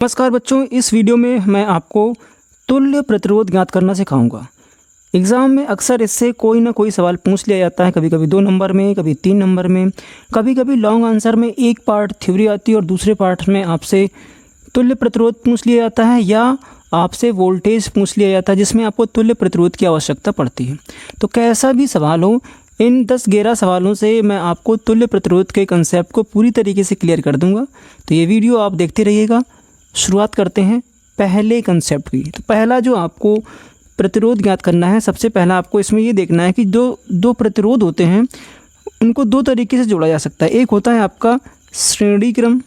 नमस्कार बच्चों, इस वीडियो में मैं आपको तुल्य प्रतिरोध ज्ञात करना सिखाऊंगा। एग्ज़ाम में अक्सर इससे कोई ना कोई सवाल पूछ लिया जाता है, कभी कभी 2 नंबर में, कभी 3 नंबर में, कभी कभी लॉन्ग आंसर में एक पार्ट थ्योरी आती है और दूसरे पार्ट में आपसे तुल्य प्रतिरोध पूछ लिया जाता है या आपसे वोल्टेज पूछ लिया जाता है जिसमें आपको तुल्य प्रतिरोध की आवश्यकता पड़ती है। तो कैसा भी सवाल हो, इन 10-11 सवालों से मैं आपको तुल्य प्रतिरोध के कंसेप्ट को पूरी तरीके से क्लियर कर दूंगा। तो ये वीडियो आप देखते रहिएगा। शुरुआत करते हैं पहले कंसेप्ट की। तो पहला जो आपको प्रतिरोध ज्ञात करना है, सबसे पहला आपको इसमें ये देखना है कि दो प्रतिरोध होते हैं उनको 2 तरीके से जोड़ा जा सकता है। एक होता है आपका श्रेणी क्रम,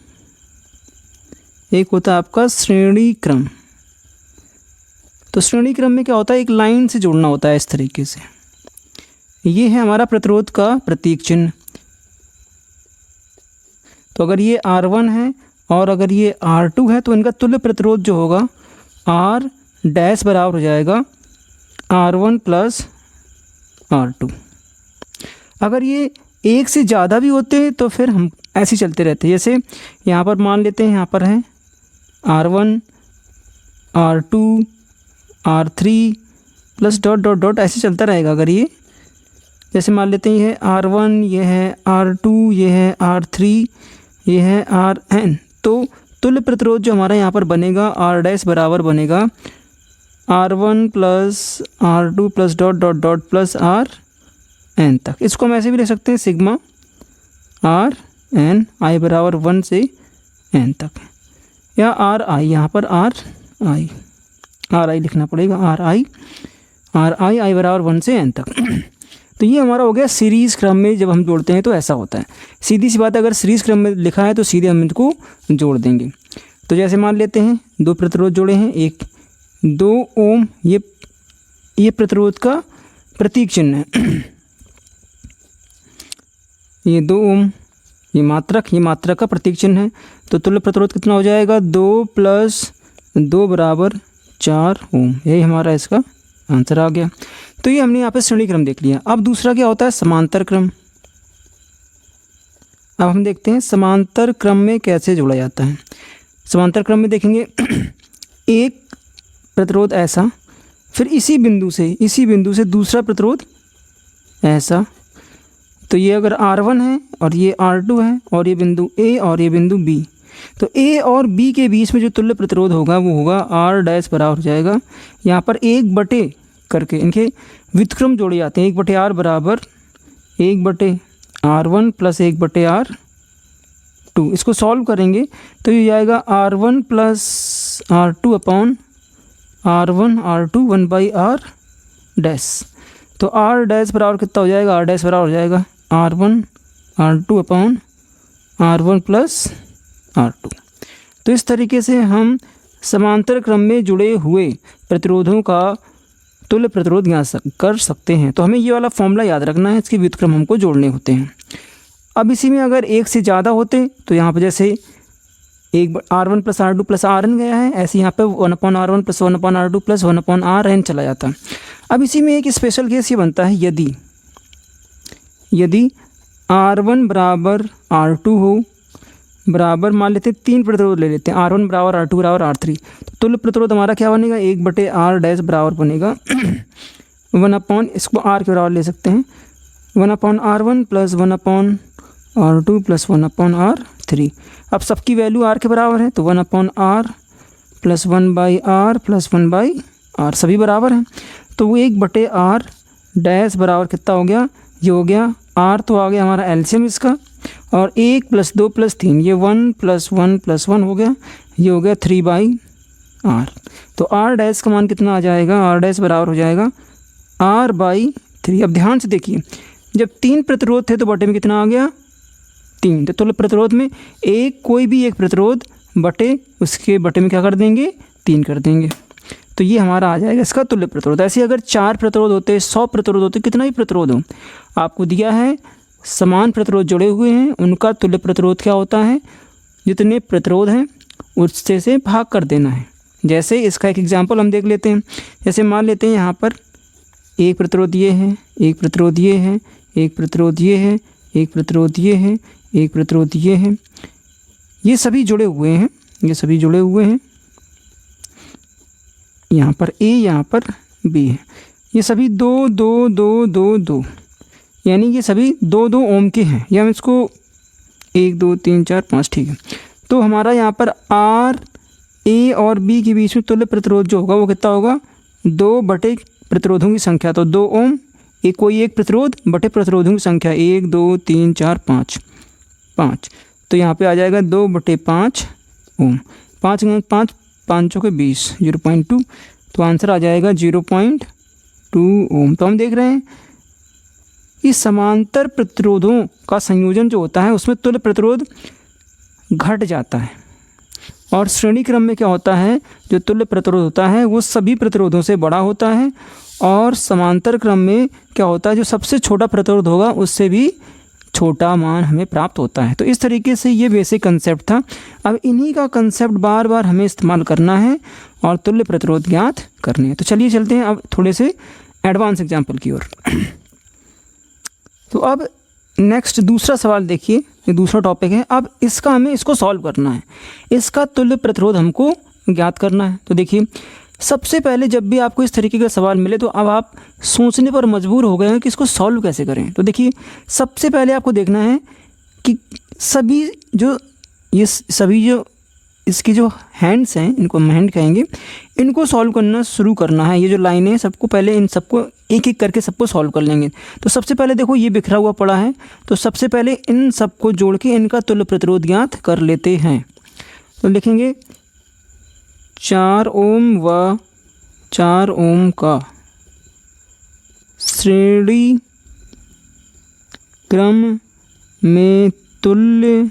एक होता है आपका श्रेणी क्रम। तो श्रेणी क्रम में क्या होता है, एक लाइन से जोड़ना होता है इस तरीके से। ये है हमारा प्रतिरोध का प्रतीक चिन्ह। तो अगर ये R1 है और अगर ये R2 है तो इनका तुल्य प्रतिरोध जो होगा R डैश बराबर हो जाएगा R1 प्लस R2। अगर ये एक से ज़्यादा भी होते हैं तो फिर हम ऐसे चलते रहते हैं। जैसे यहाँ पर मान लेते हैं, यहाँ पर है R1 R2 R3 plus dot dot dot ऐसे चलता रहेगा। अगर ये जैसे मान लेते हैं ये है R1, ये है R2, ये है R3, ये है Rn। तो तुल्य प्रतिरोध जो हमारा यहाँ पर बनेगा R डैश बराबर बनेगा R1 plus R2 plus dot dot dot plus Rn तक। इसको हम ऐसे भी लिख सकते हैं सिग्मा Rn i बराबर 1 से n तक, या Ri, यहाँ पर Ri लिखना पड़ेगा, Ri i बराबर 1 से n तक। तो ये हमारा हो गया सीरीज़ क्रम में जब हम जोड़ते हैं तो ऐसा होता है। सीधी सी बात है, अगर सीरीज़ क्रम में लिखा है तो सीधे हम इनको जोड़ देंगे। तो जैसे मान लेते हैं 2 प्रतिरोध जोड़े हैं, एक 2 ओम, ये प्रतिरोध का प्रतीक चिन्ह है। ये 2 ओम, ये मात्रक का प्रतीक चिन्ह है। तो तुल्य प्रतिरोध कितना हो जाएगा, 2 प्लस 2 बराबर 4 ओम। यही हमारा इसका आंसर आ गया। तो ये हमने यहाँ पे श्रेणी क्रम देख लिया। अब दूसरा क्या होता है, समांतर क्रम। अब हम देखते हैं समांतर क्रम में कैसे जोड़ा जाता है। समांतर क्रम में देखेंगे एक प्रतिरोध ऐसा, फिर इसी बिंदु से दूसरा प्रतिरोध ऐसा। तो ये अगर R1 है और ये R2 है और ये बिंदु A और ये बिंदु B, तो A और B के बीच में जो तुल्य प्रतिरोध होगा वो होगा R डैश बराबर हो जाएगा, यहाँ पर 1/, करके इनके व्युत्क्रम जोड़े जाते हैं। 1/R बराबर 1/R1 प्लस 1/R2। इसको सॉल्व करेंगे तो ये आएगा R1 plus R2 upon R1 R2 1/R dash. तो R डैश बराबर कितना हो जाएगा, R डैश बराबर हो जाएगा R1 R2 upon R1 plus R2। तो इस तरीके से हम समांतर क्रम में जुड़े हुए प्रतिरोधों का तुल्य प्रतिरोध ज्ञात कर सकते हैं। तो हमें ये वाला फॉर्मूला याद रखना है, इसके व्युत्क्रम हमको जोड़ने होते हैं। अब इसी में अगर एक से ज़्यादा होते तो यहाँ पर जैसे एक R1 plus R2 plus Rn गया है, ऐसे यहाँ पे 1/R1 plus 1/R2 plus 1/Rn चला जाता है। अब इसी में एक स्पेशल केस ये बनता है, यदि R1 बराबर R2 हो, बराबर मान लेते हैं 3 प्रतिरोध ले लेते हैं, R1 बराबर R2 बराबर R3। तो तुल्य प्रतिरोध हमारा क्या बनेगा, 1/R डैश बराबर बनेगा 1/, इसको R के बराबर ले सकते हैं, 1/R1 plus 1/R2 plus 1/R3। अब सबकी वैल्यू R के बराबर है तो 1/R plus 1/R plus 1/R सभी बराबर हैं। तो वो 1/R डैश बराबर कितना हो गया, ये हो गया R तो आ गया हमारा एलसीएम इसका, और 1 प्लस 2 प्लस 3, ये 1 प्लस 1 प्लस 1 हो गया, ये हो गया 3/R। तो R डैश का मान कितना आ जाएगा, R डैश बराबर हो जाएगा R/3। अब ध्यान से देखिए, जब 3 प्रतिरोध थे तो बटे में कितना आ गया, 3। तो तुल्य प्रतिरोध में कोई भी एक प्रतिरोध उसके बटे में क्या कर देंगे, 3 कर देंगे। तो ये हमारा आ जाएगा इसका तुल्य प्रतिरोध। ऐसे अगर 4 प्रतिरोध होते, 100 प्रतिरोध होते, कितना भी प्रतिरोध हो, आपको दिया है समान प्रतिरोध जुड़े हुए हैं, उनका तुल्य प्रतिरोध क्या होता है, जितने प्रतिरोध हैं उससे से भाग कर देना है। जैसे इसका एक एग्जांपल हम देख लेते हैं। जैसे मान लेते हैं यहाँ पर एक प्रतिरोध ये है, एक प्रतिरोध ये है, एक प्रतिरोध ये है, एक प्रतिरोध ये है, एक प्रतिरोध ये है, ये सभी जुड़े हुए हैं, ये सभी जुड़े हुए हैं, यहाँ पर ए, यहाँ पर बी है। ये सभी 2 2 2 2 2 यानी ये सभी 2 2 ओम के हैं, या हम इसको 1 2 3 4 5 ठीक है। तो हमारा यहाँ पर आर ए और बी के बीच में तुल्य प्रतिरोध जो होगा वो कितना होगा, 2 बटे प्रतिरोधों की संख्या, तो 2 ओम, कोई एक प्रतिरोध बटे प्रतिरोधों की संख्या 1 2 3 4 5 5, तो यहाँ पे आ जाएगा 2 बटे 5 ओम। 5 × 5 5 चौके 20, 0.2, तो आंसर आ जाएगा 0.2 ओम। तो हम देख रहे हैं कि समांतर प्रतिरोधों का संयोजन जो होता है उसमें तुल्य प्रतिरोध घट जाता है, और श्रेणी क्रम में क्या होता है, जो तुल्य प्रतिरोध होता है वो सभी प्रतिरोधों से बड़ा होता है, और समांतर क्रम में क्या होता है, जो सबसे छोटा प्रतिरोध होगा उससे भी छोटा मान हमें प्राप्त होता है। तो इस तरीके से ये बेसिक कंसेप्ट था। अब इन्हीं का कंसेप्ट बार बार हमें इस्तेमाल करना है और तुल्य प्रतिरोध ज्ञात करने हैं। तो चलिए चलते हैं अब थोड़े से एडवांस एग्जाम्पल की ओर। तो अब नेक्स्ट दूसरा सवाल देखिए, ये दूसरा टॉपिक है। अब इसका हमें इसको सॉल्व करना है, इसका तुल्य प्रतिरोध हमको ज्ञात करना है। तो देखिए सबसे पहले जब भी आपको इस तरीके का सवाल मिले तो अब आप सोचने पर मजबूर हो गए हैं कि इसको सॉल्व कैसे करें। तो देखिए सबसे पहले आपको देखना है कि सभी जो इसके जो हैंड्स हैं, इनको हम हैंड कहेंगे, इनको सॉल्व करना शुरू करना है। ये जो लाइन है सबको पहले इन सबको एक एक करके सबको सॉल्व कर लेंगे। तो सबसे पहले देखो ये बिखरा हुआ पड़ा है, तो सबसे पहले इन सबको जोड़ के इनका तुल्य प्रतिरोध ज्ञात कर लेते हैं। तो लिखेंगे 4 ओम व 4 ओम का श्रेणी क्रम में तुल्य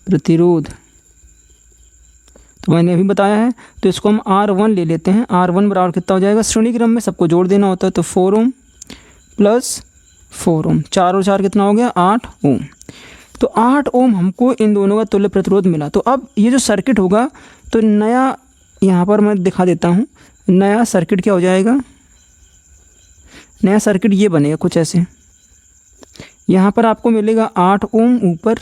प्रतिरोध, तो मैंने अभी बताया है। तो इसको हम R1 ले लेते हैं। R1 बराबर कितना हो जाएगा, श्रेणी क्रम में सबको जोड़ देना होता है, तो 4 ओम प्लस 4 ओम, 4 और 4 कितना हो गया, 8 ओम। तो 8 ओम हमको इन दोनों का तुल्य प्रतिरोध मिला। तो अब ये जो सर्किट होगा, तो नया यहाँ पर मैं दिखा देता हूँ, नया सर्किट क्या हो जाएगा, नया सर्किट ये बनेगा कुछ ऐसे। यहाँ पर आपको मिलेगा 8 ओम ऊपर,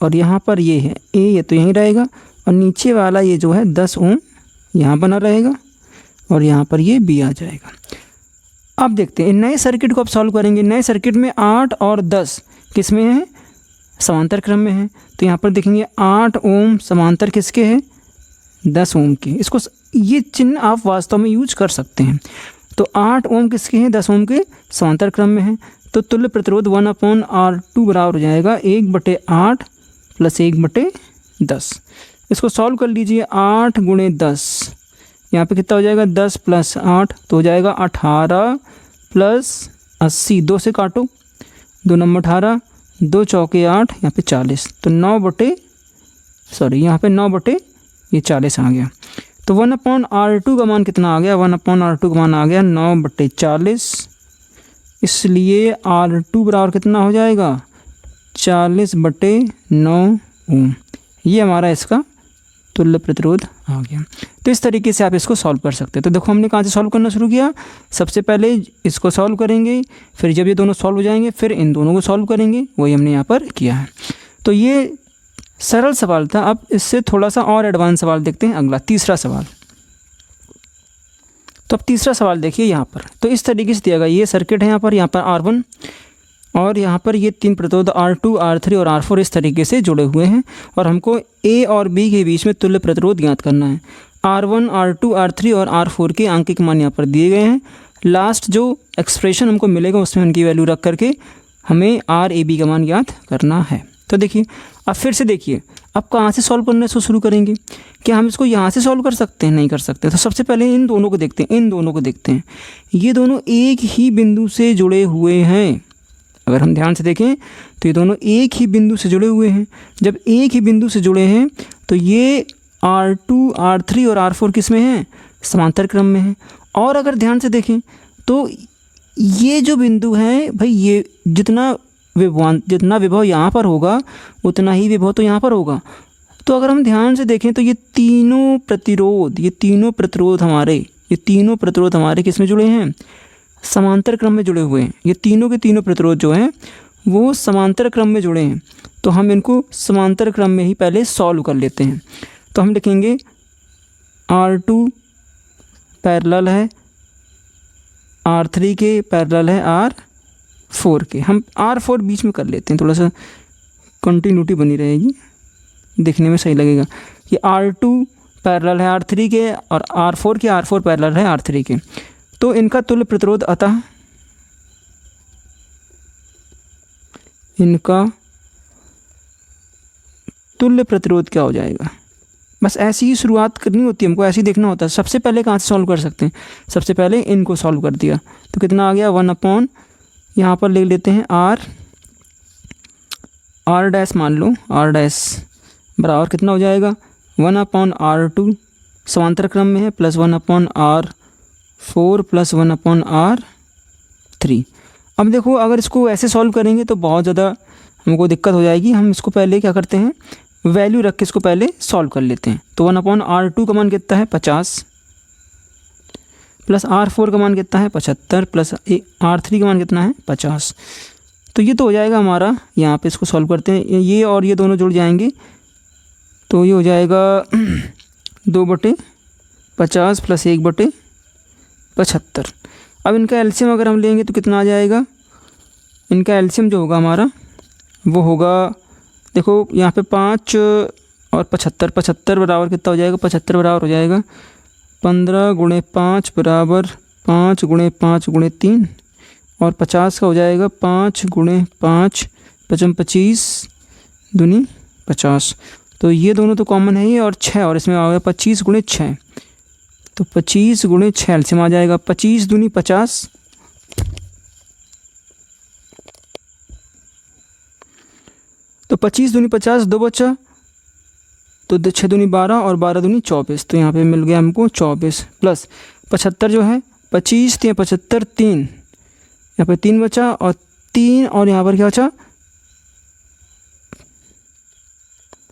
और यहाँ पर ये है ए, ये तो यहीं रहेगा, और नीचे वाला ये जो है 10 ओम यहाँ बना रहेगा, और यहाँ पर ये बी आ जाएगा। अब देखते हैं नए सर्किट को अब सॉल्व करेंगे। नए सर्किट में 8 और 10 किस में है, समांतर क्रम में है। तो यहाँ पर देखेंगे 8 ओम समांतर किसके है, 10 ओम के। इसको ये चिन्ह आप वास्तव में यूज कर सकते हैं। तो 8 ओम किसके हैं, 10 ओम के समांतर क्रम में है। तो तुल्य प्रतिरोध 1/R2 बराबर हो जाएगा 1/8 प्लस 1/10। इसको सॉल्व कर लीजिए। 8 × 10, यहाँ पे कितना हो जाएगा, 10 + 8 तो हो जाएगा 18 + 80, 2 से काटो, 2 नंबर 18, 2 चौके 8, यहाँ पे 40, तो 9/40 आ गया। तो 1/R2 का मान कितना आ गया, 1/R2 का मान आ गया 9/40। इसलिए R2 बराबर कितना हो जाएगा, 40/9 ओम। ये हमारा इसका तुल्य प्रतिरोध आ गया। तो इस तरीके से आप इसको सॉल्व कर सकते हैं। तो देखो हमने कहाँ से सॉल्व करना शुरू किया, सबसे पहले इसको सॉल्व करेंगे, फिर जब ये दोनों सॉल्व हो जाएंगे फिर इन दोनों को सॉल्व करेंगे, वही हमने यहाँ पर किया है। तो ये सरल सवाल था। अब इससे थोड़ा सा और एडवांस सवाल देखते हैं, अगला तीसरा सवाल। तो अब तीसरा सवाल देखिए यहाँ पर। तो इस तरीके से दिया गया, ये सर्किट है यहाँ पर R1, और यहाँ पर ये 3 प्रतिरोध R2, R3 और R4 इस तरीके से जुड़े हुए हैं, और हमको A और B के बीच में तुल्य प्रतिरोध ज्ञात करना है। R1, R2, R3 और R4 के आंकिक मान यहाँ पर दिए गए हैं। लास्ट जो एक्सप्रेशन हमको मिलेगा उसमें उनकी वैल्यू रख करके हमें RAB का मान ज्ञात करना है। तो देखिए अब फिर से देखिए, अब कहाँ से सॉल्व करने से शुरू करेंगे। क्या हम इसको यहाँ से सॉल्व कर सकते हैं, नहीं कर सकते। तो सबसे पहले इन दोनों को देखते हैं, ये दोनों एक ही बिंदु से जुड़े हुए हैं। अगर हम ध्यान से देखें तो ये दोनों एक ही बिंदु से जुड़े हुए हैं। जब एक ही बिंदु से जुड़े हैं तो ये R2, R3 और R4 किस में हैं, समांतर क्रम में है। और अगर ध्यान से देखें तो ये जो बिंदु है भाई, ये जितना विभव यहाँ पर होगा उतना ही विभव तो यहाँ पर होगा। तो अगर हम ध्यान से देखें तो ये तीनों प्रतिरोध हमारे किस में जुड़े हैं, समांतर क्रम में जुड़े हुए हैं। ये तीनों के तीनों प्रतिरोध जो हैं वो समांतर क्रम में जुड़े हैं, तो हम इनको समांतर क्रम में ही पहले सॉल्व कर लेते हैं। तो हम लिखेंगे R2 पैरेलल है R3 के, पैरेलल है R4 के। हम R4 बीच में कर लेते हैं, थोड़ा सा कंटिन्यूटी बनी रहेगी, देखने में सही लगेगा। ये R2 पैरेलल है R3 के और R4 पैरेलल है R3 के। तो इनका तुल्य प्रतिरोध, अतः इनका तुल्य प्रतिरोध क्या हो जाएगा। बस ऐसी ही शुरुआत करनी होती है हमको, ऐसे ही देखना होता है। सबसे पहले कहाँ से सॉल्व कर सकते हैं, सबसे पहले इनको सॉल्व कर दिया तो कितना आ गया 1/, यहाँ पर ले लेते हैं R डैश, मान लो R डैश बराबर कितना हो जाएगा 1/R2 समांतर क्रम में है, प्लस 1/R4 प्लस 1/R3। अब देखो अगर इसको ऐसे सॉल्व करेंगे तो बहुत ज़्यादा हमको दिक्कत हो जाएगी। हम इसको पहले क्या करते हैं, वैल्यू रख के इसको पहले सॉल्व कर लेते हैं। तो 1/R2 का मान कितना है 50, प्लस R4 का मान कितना है 75, प्लस R3 का मान कितना है 50। तो ये तो हो जाएगा हमारा, यहाँ पे इसको सॉल्व करते हैं, ये और ये दोनों जुड़ जाएंगे, तो ये हो जाएगा 2/50 प्लस 1/75। अब इनका एलसीएम अगर हम लेंगे तो कितना आ जाएगा, इनका एलसीएम जो होगा हमारा वो होगा, देखो यहाँ पे 5 और 75 बराबर कितना हो जाएगा, 75 बराबर हो जाएगा 15 × 5 बराबर 5 × 5 × 3, और 50 का हो जाएगा 5 × 5 25 दूनी 50। तो ये दोनों तो कॉमन है ही, और 6 और इसमें आ गया 25 × 6, तो 25 × 6 एलसीएम आ जाएगा 25 दूनी 50, तो 25 दूनी 50, 2 बचा, तो 6 दूनी 12 और 12 दूनी 24, तो यहाँ पे मिल गया हमको 24, प्लस 75 जो है 25 × 75 3, यहाँ पे 3 बचा, और 3 और यहाँ पर क्या बचा,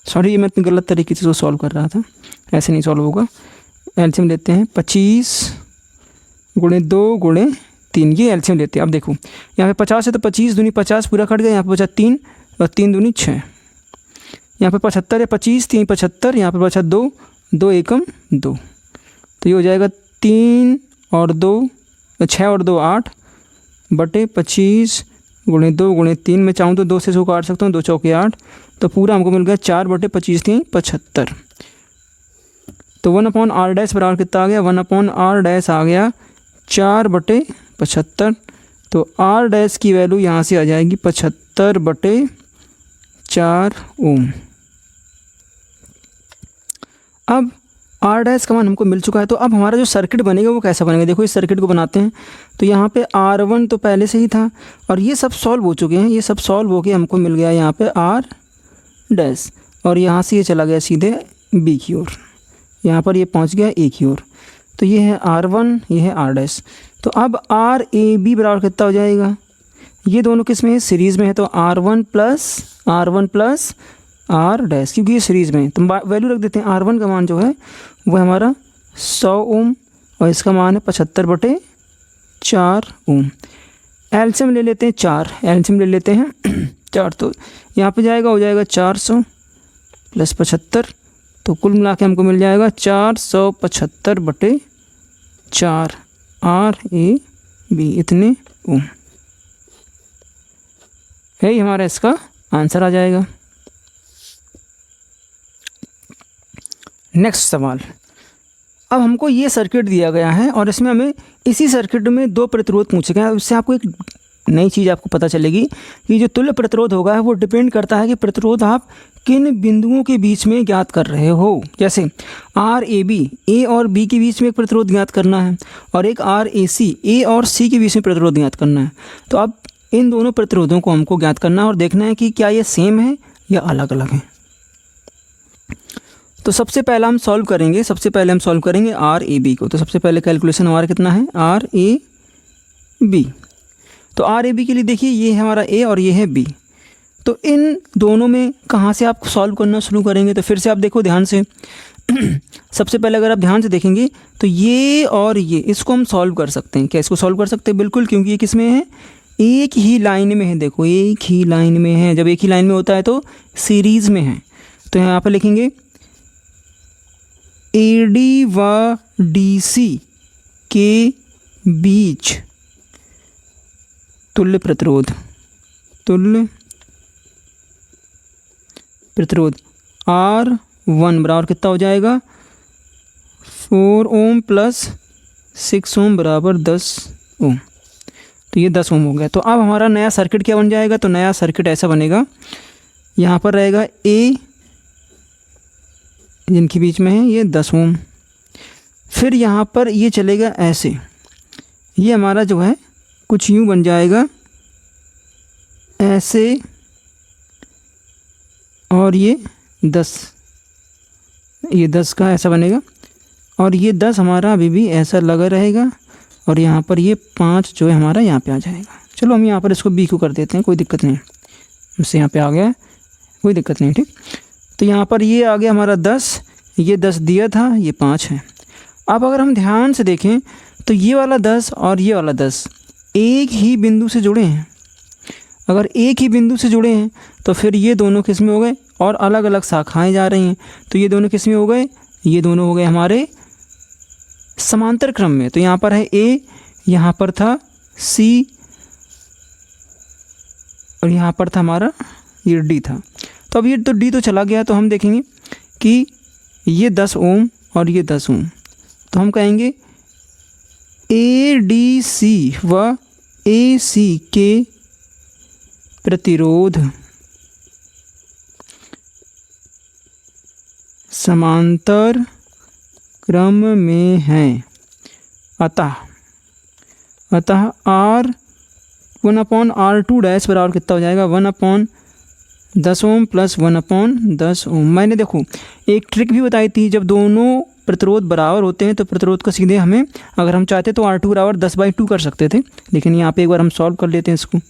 सॉरी ये मैं इतनी गलत तरीके से सॉल्व कर रहा था, ऐसे नहीं सॉल्व होगा। एलसीएम लेते हैं 25 × 2 × 3, ये एलसीएम लेते हैं। अब देखो यहाँ पे 50 है तो 25 दूनी 50 पूरा कट गया, यहाँ पे बचा 3 और 3 दूनी 6, यहाँ पे 75 है 25 3 75, यहाँ पे बचा 2 2 एकम 2, तो ये हो जाएगा 3 और 2 6 और 2 8 बटे 25 × 2 × 3, मैं चाहूँ तो 2 से इसको काट सकता हूँ, 2 चौके 8, तो पूरा हमको मिल गया 4/25 3 75। तो 1/R डैश बराबर कितना आ गया, 1/R डैश आ गया 4/75। तो R डैश की वैल्यू यहाँ से आ जाएगी 75/4 ओम। अब R डैश का मान हमको मिल चुका है, तो अब हमारा जो सर्किट बनेगा वो कैसा बनेगा, देखो इस सर्किट को बनाते हैं। तो यहाँ पे R1 तो पहले से ही था, और ये सब सॉल्व हो चुके हैं, ये सब सॉल्व होके हमको मिल गया यहाँ पे R डैश, और यहाँ से ये चला गया सीधे B की ओर, यहाँ पर ये पहुँच गया A की ओर। तो ये है R1, ये है R डैश। तो अब RAB बराबर कितना हो जाएगा, ये दोनों किस में है, सीरीज़ में है, तो R1 प्लस R डैश, क्योंकि ये सीरीज़ में है तो वैल्यू रख देते हैं। R1 का मान जो है वो हमारा 100 ओम, और इसका मान है 75/4 ओम। एलसीएम ले लेते हैं 4, एलसीएम ले लेते हैं 4, तो यहाँ पे जाएगा हो जाएगा 400 प्लस 75, तो कुल मिला के हमको मिल जाएगा 475/4 RAB, इतने ओम है ही हमारा इसका आंसर आ जाएगा। नेक्स्ट सवाल, अब हमको ये सर्किट दिया गया है और इसमें हमें इसी सर्किट में 2 प्रतिरोध पूछे गए हैं। उससे आपको एक नई चीज़ आपको पता चलेगी कि जो तुल्य प्रतिरोध होगा है वो डिपेंड करता है कि प्रतिरोध आप किन बिंदुओं के बीच में ज्ञात कर रहे हो। जैसे RAB A और B के बीच में एक प्रतिरोध ज्ञात करना है, और एक RAC A और C के बीच में प्रतिरोध ज्ञात करना है। तो अब इन दोनों प्रतिरोधों को हमको ज्ञात करना है और देखना है कि क्या ये सेम है या अलग अलग है। तो सबसे पहले हम सॉल्व करेंगे RAB को। तो सबसे पहले कैलकुलेशन हमारा कितना है RAB। तो RAB के लिए देखिए ये है हमारा A और ये है B। तो इन दोनों में कहाँ से आप सॉल्व करना शुरू करेंगे, तो फिर से आप देखो ध्यान से सबसे पहले अगर आप ध्यान से देखेंगे तो ये और ये इसको हम सॉल्व कर सकते हैं। क्या इसको सॉल्व कर सकते हैं? बिल्कुल, क्योंकि ये किस में है एक ही लाइन में है, देखो एक ही लाइन में है। जब एक ही लाइन में होता है तो सीरीज़ में है। तो यहाँ पर लिखेंगे AD व DC के बीच तुल्य प्रतिरोध R1 बराबर कितना हो जाएगा 4 ओम प्लस 6 ओम बराबर 10 ओम। तो ये 10 ओम हो गया। तो अब हमारा नया सर्किट क्या बन जाएगा, तो नया सर्किट ऐसा बनेगा, यहाँ पर रहेगा A जिनके बीच में है ये 10 ओम। फिर यहाँ पर ये चलेगा ऐसे, ये हमारा जो है कुछ यूँ बन जाएगा ऐसे, और ये 10 का ऐसा बनेगा, और ये 10 हमारा अभी भी ऐसा लगा रहेगा, और यहाँ पर ये 5 जो है हमारा यहाँ पे आ जाएगा। चलो हम यहाँ पर इसको B को कर देते हैं, कोई दिक्कत नहीं, इससे यहाँ पे आ गया, कोई दिक्कत नहीं, ठीक। तो यहाँ पर ये आ गया हमारा 10, ये 10 दिया था, ये 5 है। अब अगर हम ध्यान से देखें तो ये वाला 10 और ये वाला 10 एक ही बिंदु से जुड़े हैं। अगर एक ही बिंदु से जुड़े हैं तो फिर ये दोनों किस में हो गए, और अलग अलग शाखाएं जा रही हैं, तो ये दोनों किस में हो गए, ये दोनों हो गए हमारे समांतर क्रम में। तो यहाँ पर है A, यहाँ पर था C, और यहाँ पर था हमारा ये D था। तो अब ये तो D तो चला गया, तो हम देखेंगे कि ये 10 ओम और ये 10 ओम, तो हम कहेंगे ADC व AC के प्रतिरोध समांतर क्रम में है। अतः R1/R2 डैश बराबर कितना हो जाएगा 1/10 ओम प्लस 1/10 ओम। मैंने देखो एक ट्रिक भी बताई थी, जब दोनों प्रतिरोध बराबर होते हैं तो प्रतिरोध का सीधे हमें, अगर हम चाहते तो R2 बराबर 10/2 कर सकते थे, लेकिन यहाँ पे एक बार हम सॉल्व कर लेते हैं इसको। ये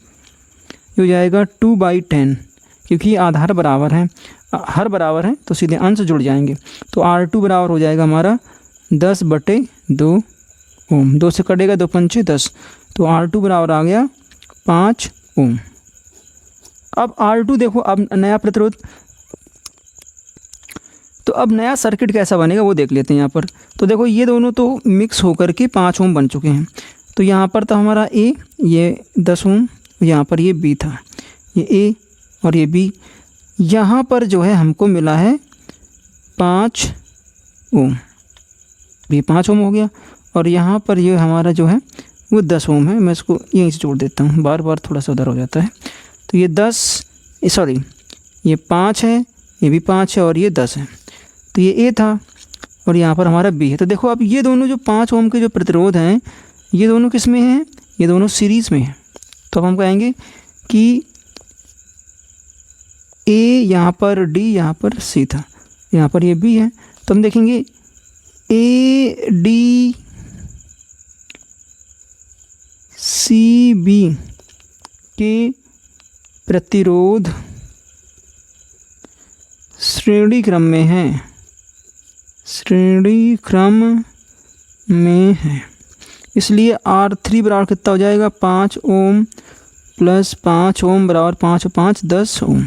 हो जाएगा 2/10, क्योंकि आधार बराबर है, हर बराबर है, तो सीधे अंश जुड़ जाएंगे। तो R2 बराबर हो जाएगा हमारा 10/2 ओम। 2 से कटेगा 2 पंचे 10, तो R2 बराबर आ गया 5 ओम। अब R2 देखो, अब नया प्रतिरोध, तो अब नया सर्किट कैसा बनेगा वो देख लेते हैं यहाँ पर। तो देखो ये दोनों तो मिक्स होकर के 5 ओम बन चुके हैं। तो यहाँ पर था हमारा A, ये 10 ओम, यहाँ पर ये B था, ये A और ये B। यहाँ पर जो है हमको मिला है 5 ओम, ये 5 ओम हो गया, और यहाँ पर ये हमारा जो है वो 10 ओम है। मैं इसको यहीं से जोड़ देता हूँ, बार बार थोड़ा सा उधर हो जाता है। तो ये 5 है, ये भी 5 है, और ये 10 है। तो ये A था, और यहाँ पर हमारा B है। तो देखो अब ये दोनों जो 5 ओम के जो प्रतिरोध हैं, ये दोनों किस में हैं, ये दोनों सीरीज़ में हैं। तो अब हम कहेंगे कि A यहाँ पर, D यहाँ पर, C था, यहाँ पर ये B है। तो हम देखेंगे ADCB के प्रतिरोध श्रेणी क्रम में है, श्रेणी क्रम में है। इसलिए R3 बराबर कितना हो जाएगा 5 ओम प्लस 5 ओम बराबर 5 और 5 10 ओम।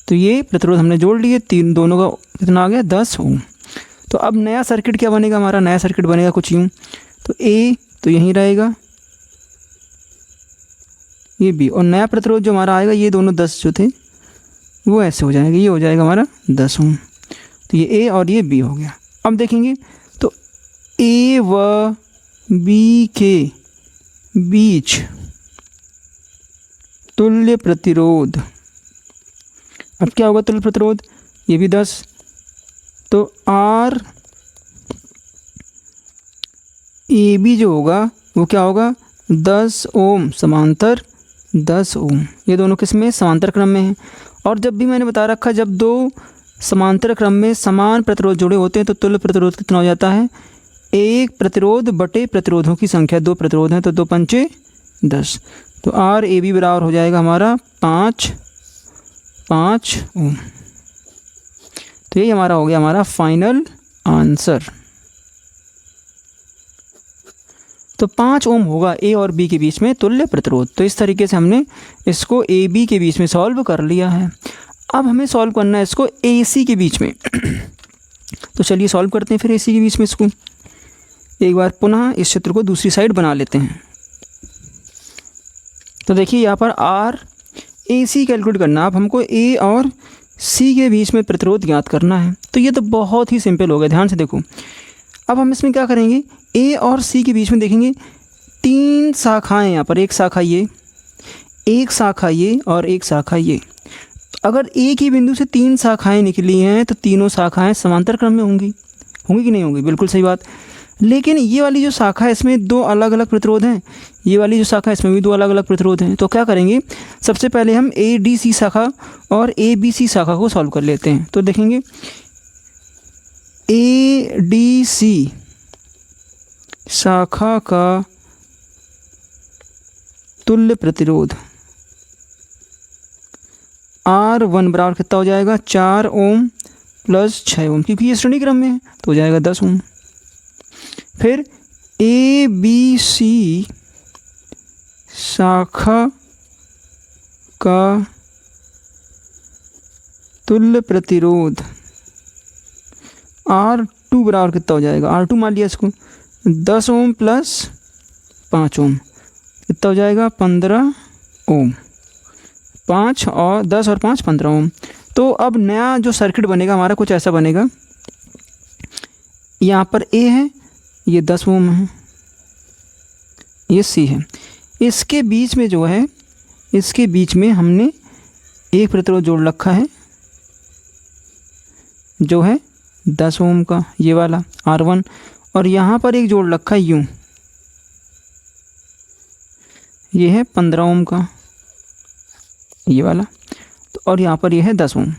तो ये प्रतिरोध हमने जोड़ लिए, तीन दोनों का कितना आ गया 10 ओम। तो अब नया सर्किट क्या बनेगा, हमारा नया सर्किट बनेगा कुछ यूँ। तो A तो यहीं रहेगा, ये B, और नया प्रतिरोध जो हमारा आएगा, ये दोनों 10 जो थे वो ऐसे हो जाएंगे, ये हो जाएगा हमारा 10 ओम। तो ये A और ये B हो गया। अब देखेंगे तो A व B के बीच तुल्य प्रतिरोध, अब क्या होगा तुल्य प्रतिरोध, ये भी 10, तो R AB जो होगा वो क्या होगा 10 ओम समांतर 10 ओम। ये दोनों किस में, समांतर क्रम में हैं। और जब भी मैंने बता रखा, जब दो समांतर क्रम में समान प्रतिरोध जुड़े होते हैं तो तुल्य प्रतिरोध कितना हो जाता है, एक प्रतिरोध बटे प्रतिरोधों की संख्या। 2 प्रतिरोध हैं तो 2 पंचे 10। तो RAB बराबर हो जाएगा हमारा 5 ओम। तो ये हमारा हो गया हमारा फाइनल आंसर। तो 5 ओम होगा ए और बी के बीच में तुल्य प्रतिरोध। तो इस तरीके से हमने इसको ए बी के बीच में सॉल्व कर लिया है। अब हमें सॉल्व करना है इसको ए सी के बीच में। तो चलिए सॉल्व करते हैं फिर ए सी के बीच में इसको। एक बार पुनः इस चित्र को दूसरी साइड बना लेते हैं। तो देखिए यहाँ पर आर ए सी कैलकुलेट करना। अब हमको ए और सी के बीच में प्रतिरोध ज्ञात करना है। तो ये तो बहुत ही सिंपल हो गया, ध्यान से देखो। अब हम इसमें क्या करेंगे, ए और सी के बीच में देखेंगे 3 शाखाएं, यहाँ पर एक शाखा ये, एक शाखा ये और एक शाखा ये। अगर एक ही बिंदु से 3 शाखाएं निकली हैं तो तीनों शाखाएं समांतर क्रम में होंगी कि नहीं होंगी? बिल्कुल सही बात। लेकिन ये वाली जो शाखा है इसमें 2 अलग अलग प्रतिरोध हैं, ये वाली जो शाखा है इसमें भी 2 अलग अलग प्रतिरोध हैं। तो क्या करेंगे, सबसे पहले हम ए डी सी शाखा और ए बी सी शाखा को सॉल्व कर लेते हैं। तो देखेंगे ए डी सी शाखा का तुल्य प्रतिरोध R1 बराबर कितना हो जाएगा, 4 ओम प्लस 6 ओम, क्योंकि ये श्रेणी क्रम में है तो हो जाएगा 10 ओम। फिर ए बी सी शाखा का तुल्य प्रतिरोध R2 बराबर कितना हो जाएगा, R2 मान लिया इसको 10 ओम प्लस 5 ओम, कितना हो जाएगा 15 ओम। 5 और 10 और 5 15 ओम। तो अब नया जो सर्किट बनेगा हमारा कुछ ऐसा बनेगा। यहाँ पर ए है, ये 10 ओम है, ये सी है। इसके बीच में जो है, इसके बीच में हमने एक प्रतिरोध जोड़ रखा है जो है 10 ओम का, ये वाला R1। और यहाँ पर एक जोड़ रखा है यूँ, ये है 15 ओम का, ये वाला। तो और यहाँ पर ये है 10 ओम।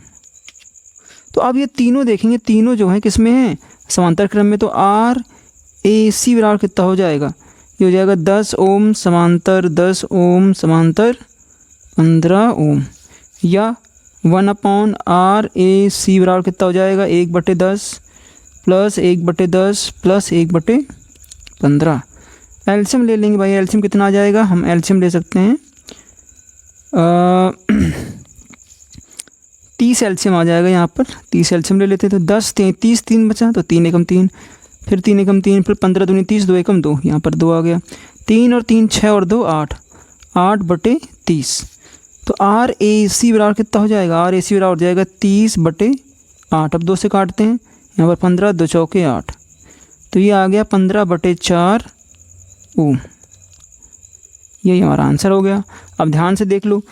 तो अब ये तीनों देखेंगे, तीनों जो है किस में है, समांतर क्रम में। तो आर ए सी बराबर कितना हो जाएगा, ये हो जाएगा 10 ओम समांतर 10 ओम समांतर 15 ओम, या 1/R ए सी बराबर कितना हो जाएगा, 1/10 प्लस 1/10 प्लस 1/15। एलसीएम ले लेंगे भाई, एलसीएम कितना आ जाएगा, हम एलसीएम ले सकते हैं 30 एलसीएम आ जाएगा यहाँ पर। 30 एलसीएम ले लेते हैं तो 10 33 3 बचा, तो 3 एकम 3, फिर 3 एकम 3, फिर 15 दूनी 30, 2 एकम 2, यहाँ पर 2 आ गया। 3 और 3 6 और 2 8, 8/30। तो आर ए सी बराबर कितना हो जाएगा, आर ए सी बराबर हो जाएगा 30/8। अब 2 से काटते हैं, यहाँ पर 15 2 चौके 8, तो ये आ गया 15/4 ओम। यही हमारा आंसर हो गया। अब ध्यान से देख लो,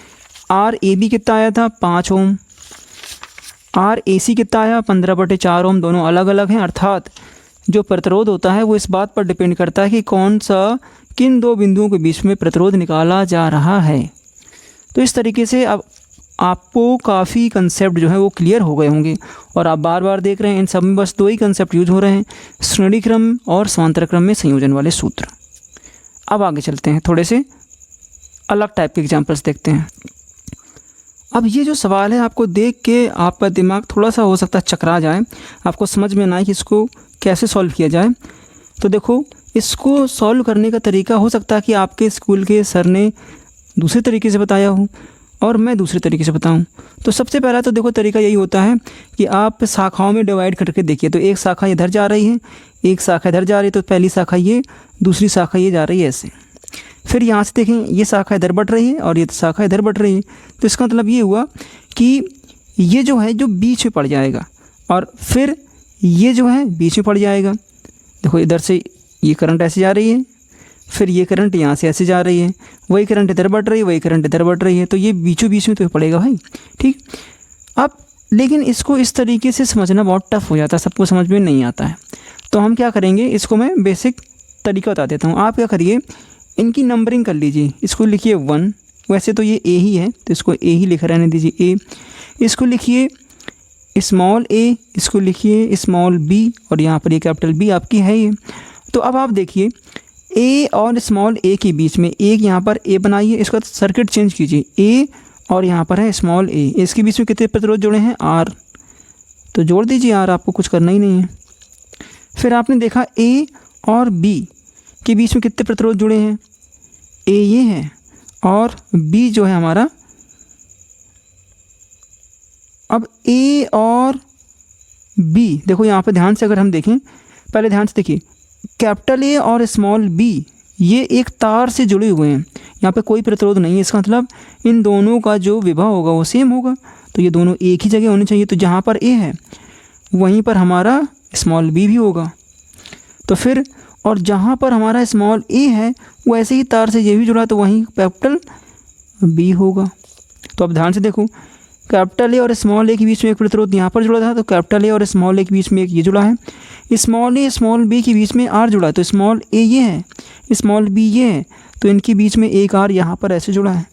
आर ए बी कितना आया था 5 ओम, आर ए सी कितना आया 15/4 ओम। दोनों अलग अलग हैं, अर्थात जो प्रतिरोध होता है वो इस बात पर डिपेंड करता है कि कौन सा किन 2 बिंदुओं के बीच में प्रतिरोध निकाला जा रहा है। तो इस तरीके से अब आपको काफ़ी कंसेप्ट जो है वो क्लियर हो गए होंगे, और आप बार बार देख रहे हैं इन सब में बस 2 ही कंसेप्ट यूज हो रहे हैं, श्रेणी क्रम और समांतर क्रम में संयोजन वाले सूत्र। अब आगे चलते हैं, थोड़े से अलग टाइप के एग्जाम्पल्स देखते हैं। अब ये जो सवाल है आपको देख के आपका दिमाग थोड़ा सा हो सकता है चकरा जाए, आपको समझ में ना आए कि इसको कैसे सॉल्व किया जाए। तो देखो, इसको सॉल्व करने का तरीका हो सकता है कि आपके स्कूल के सर ने दूसरे तरीके से बताया हो और मैं दूसरे तरीके से बताऊं। तो सबसे पहला तो देखो तरीका यही होता है कि आप शाखाओं में डिवाइड करके देखिए। तो एक शाखा इधर जा रही है, एक शाखा इधर जा रही है, तो पहली शाखा ये, दूसरी शाखा ये जा रही है ऐसे। फिर यहाँ से देखें, ये शाखा इधर बढ़ रही है और ये शाखा इधर बढ़ रही है। तो इसका मतलब ये हुआ कि ये जो है जो बीच में पड़ जाएगा, और फिर ये जो है बीच में पड़ जाएगा। देखो इधर से ये करंट ऐसे जा रही है, फिर ये करंट यहाँ से ऐसे जा रही है, वही करंट इधर बढ़ रही है, वही करंट इधर बढ़ रही है, तो ये बीचों बीच में तो पड़ेगा भाई, ठीक। अब लेकिन इसको इस तरीके से समझना बहुत टफ हो जाता है, सबको समझ में नहीं आता है। तो हम क्या करेंगे, इसको मैं बेसिक तरीका बता देता हूँ। आप क्या करिए, इनकी नंबरिंग कर लीजिए। इसको लिखिए 1, वैसे तो ये ए ही है तो इसको ए ही लिखा रहने दीजिए, ए। इसको लिखिए स्मॉल ए, इसको लिखिए स्मॉल बी, और यहाँ पर ये कैपिटल बी आपकी है ये। तो अब आप देखिए, ए और स्मॉल ए के बीच में एक यहाँ पर ए बनाइए, इसका सर्किट चेंज कीजिए, ए और यहाँ पर है स्मॉल ए, इसके बीच में कितने प्रतिरोध जोड़े हैं, आर। तो जोड़ दीजिए आर, आपको कुछ करना ही नहीं है। फिर आपने देखा ए और बी के बीच में कितने प्रतिरोध जुड़े हैं, ए ये है और बी जो है हमारा। अब ए और बी देखो यहाँ पे ध्यान से अगर हम देखें, पहले ध्यान से देखिए, कैपिटल ए और स्मॉल बी ये एक तार से जुड़े हुए हैं, यहाँ पे कोई प्रतिरोध नहीं है। इसका मतलब इन दोनों का जो विभव होगा वो सेम होगा, तो ये दोनों एक ही जगह होने चाहिए। तो जहाँ पर ए है वहीं पर हमारा स्मॉल बी भी होगा। तो फिर और जहाँ पर हमारा स्मॉल ए है वो ऐसे ही तार से ये भी जुड़ा है, तो वहीं कैपिटल बी होगा। तो अब ध्यान से देखो, कैपिटल ए और स्मॉल ए के बीच में एक प्रतिरोध यहाँ पर जुड़ा था, तो कैपिटल ए और स्मॉल ए के बीच में एक ये जुड़ा है। स्मॉल ए स्मॉल बी के बीच में आर जुड़ा है, तो स्मॉल ए ये है, स्मॉल बी ये है, तो इनके बीच में एक आर यहाँ पर ऐसे जुड़ा है।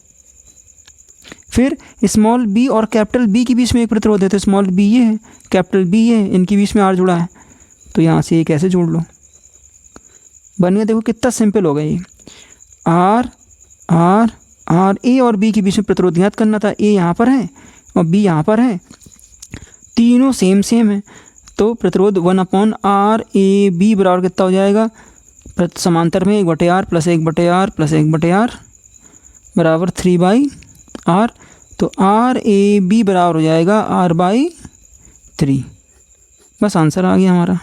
फिर स्मॉल बी और कैपिटल बी के बीच में एक प्रतिरोध है, तो स्मॉल बी ये है, कैपिटल बी ये है, इनके बीच में आर जुड़ा है, तो यहाँ से एक ऐसे जोड़ लो, बन गया। देखो कितना सिंपल हो गया ये। आर आर आर, ए और बी के बीच में प्रतिरोध ज्ञात करना था। ए यहाँ पर है और बी यहाँ पर है, तीनों सेम सेम है, तो प्रतिरोध 1/r(a)(b) बराबर कितना हो जाएगा, समांतर में 1/r plus 1/r plus 1/r बराबर 3/r। तो r(a)(b) बराबर हो जाएगा r/3। बस आंसर आ गया हमारा।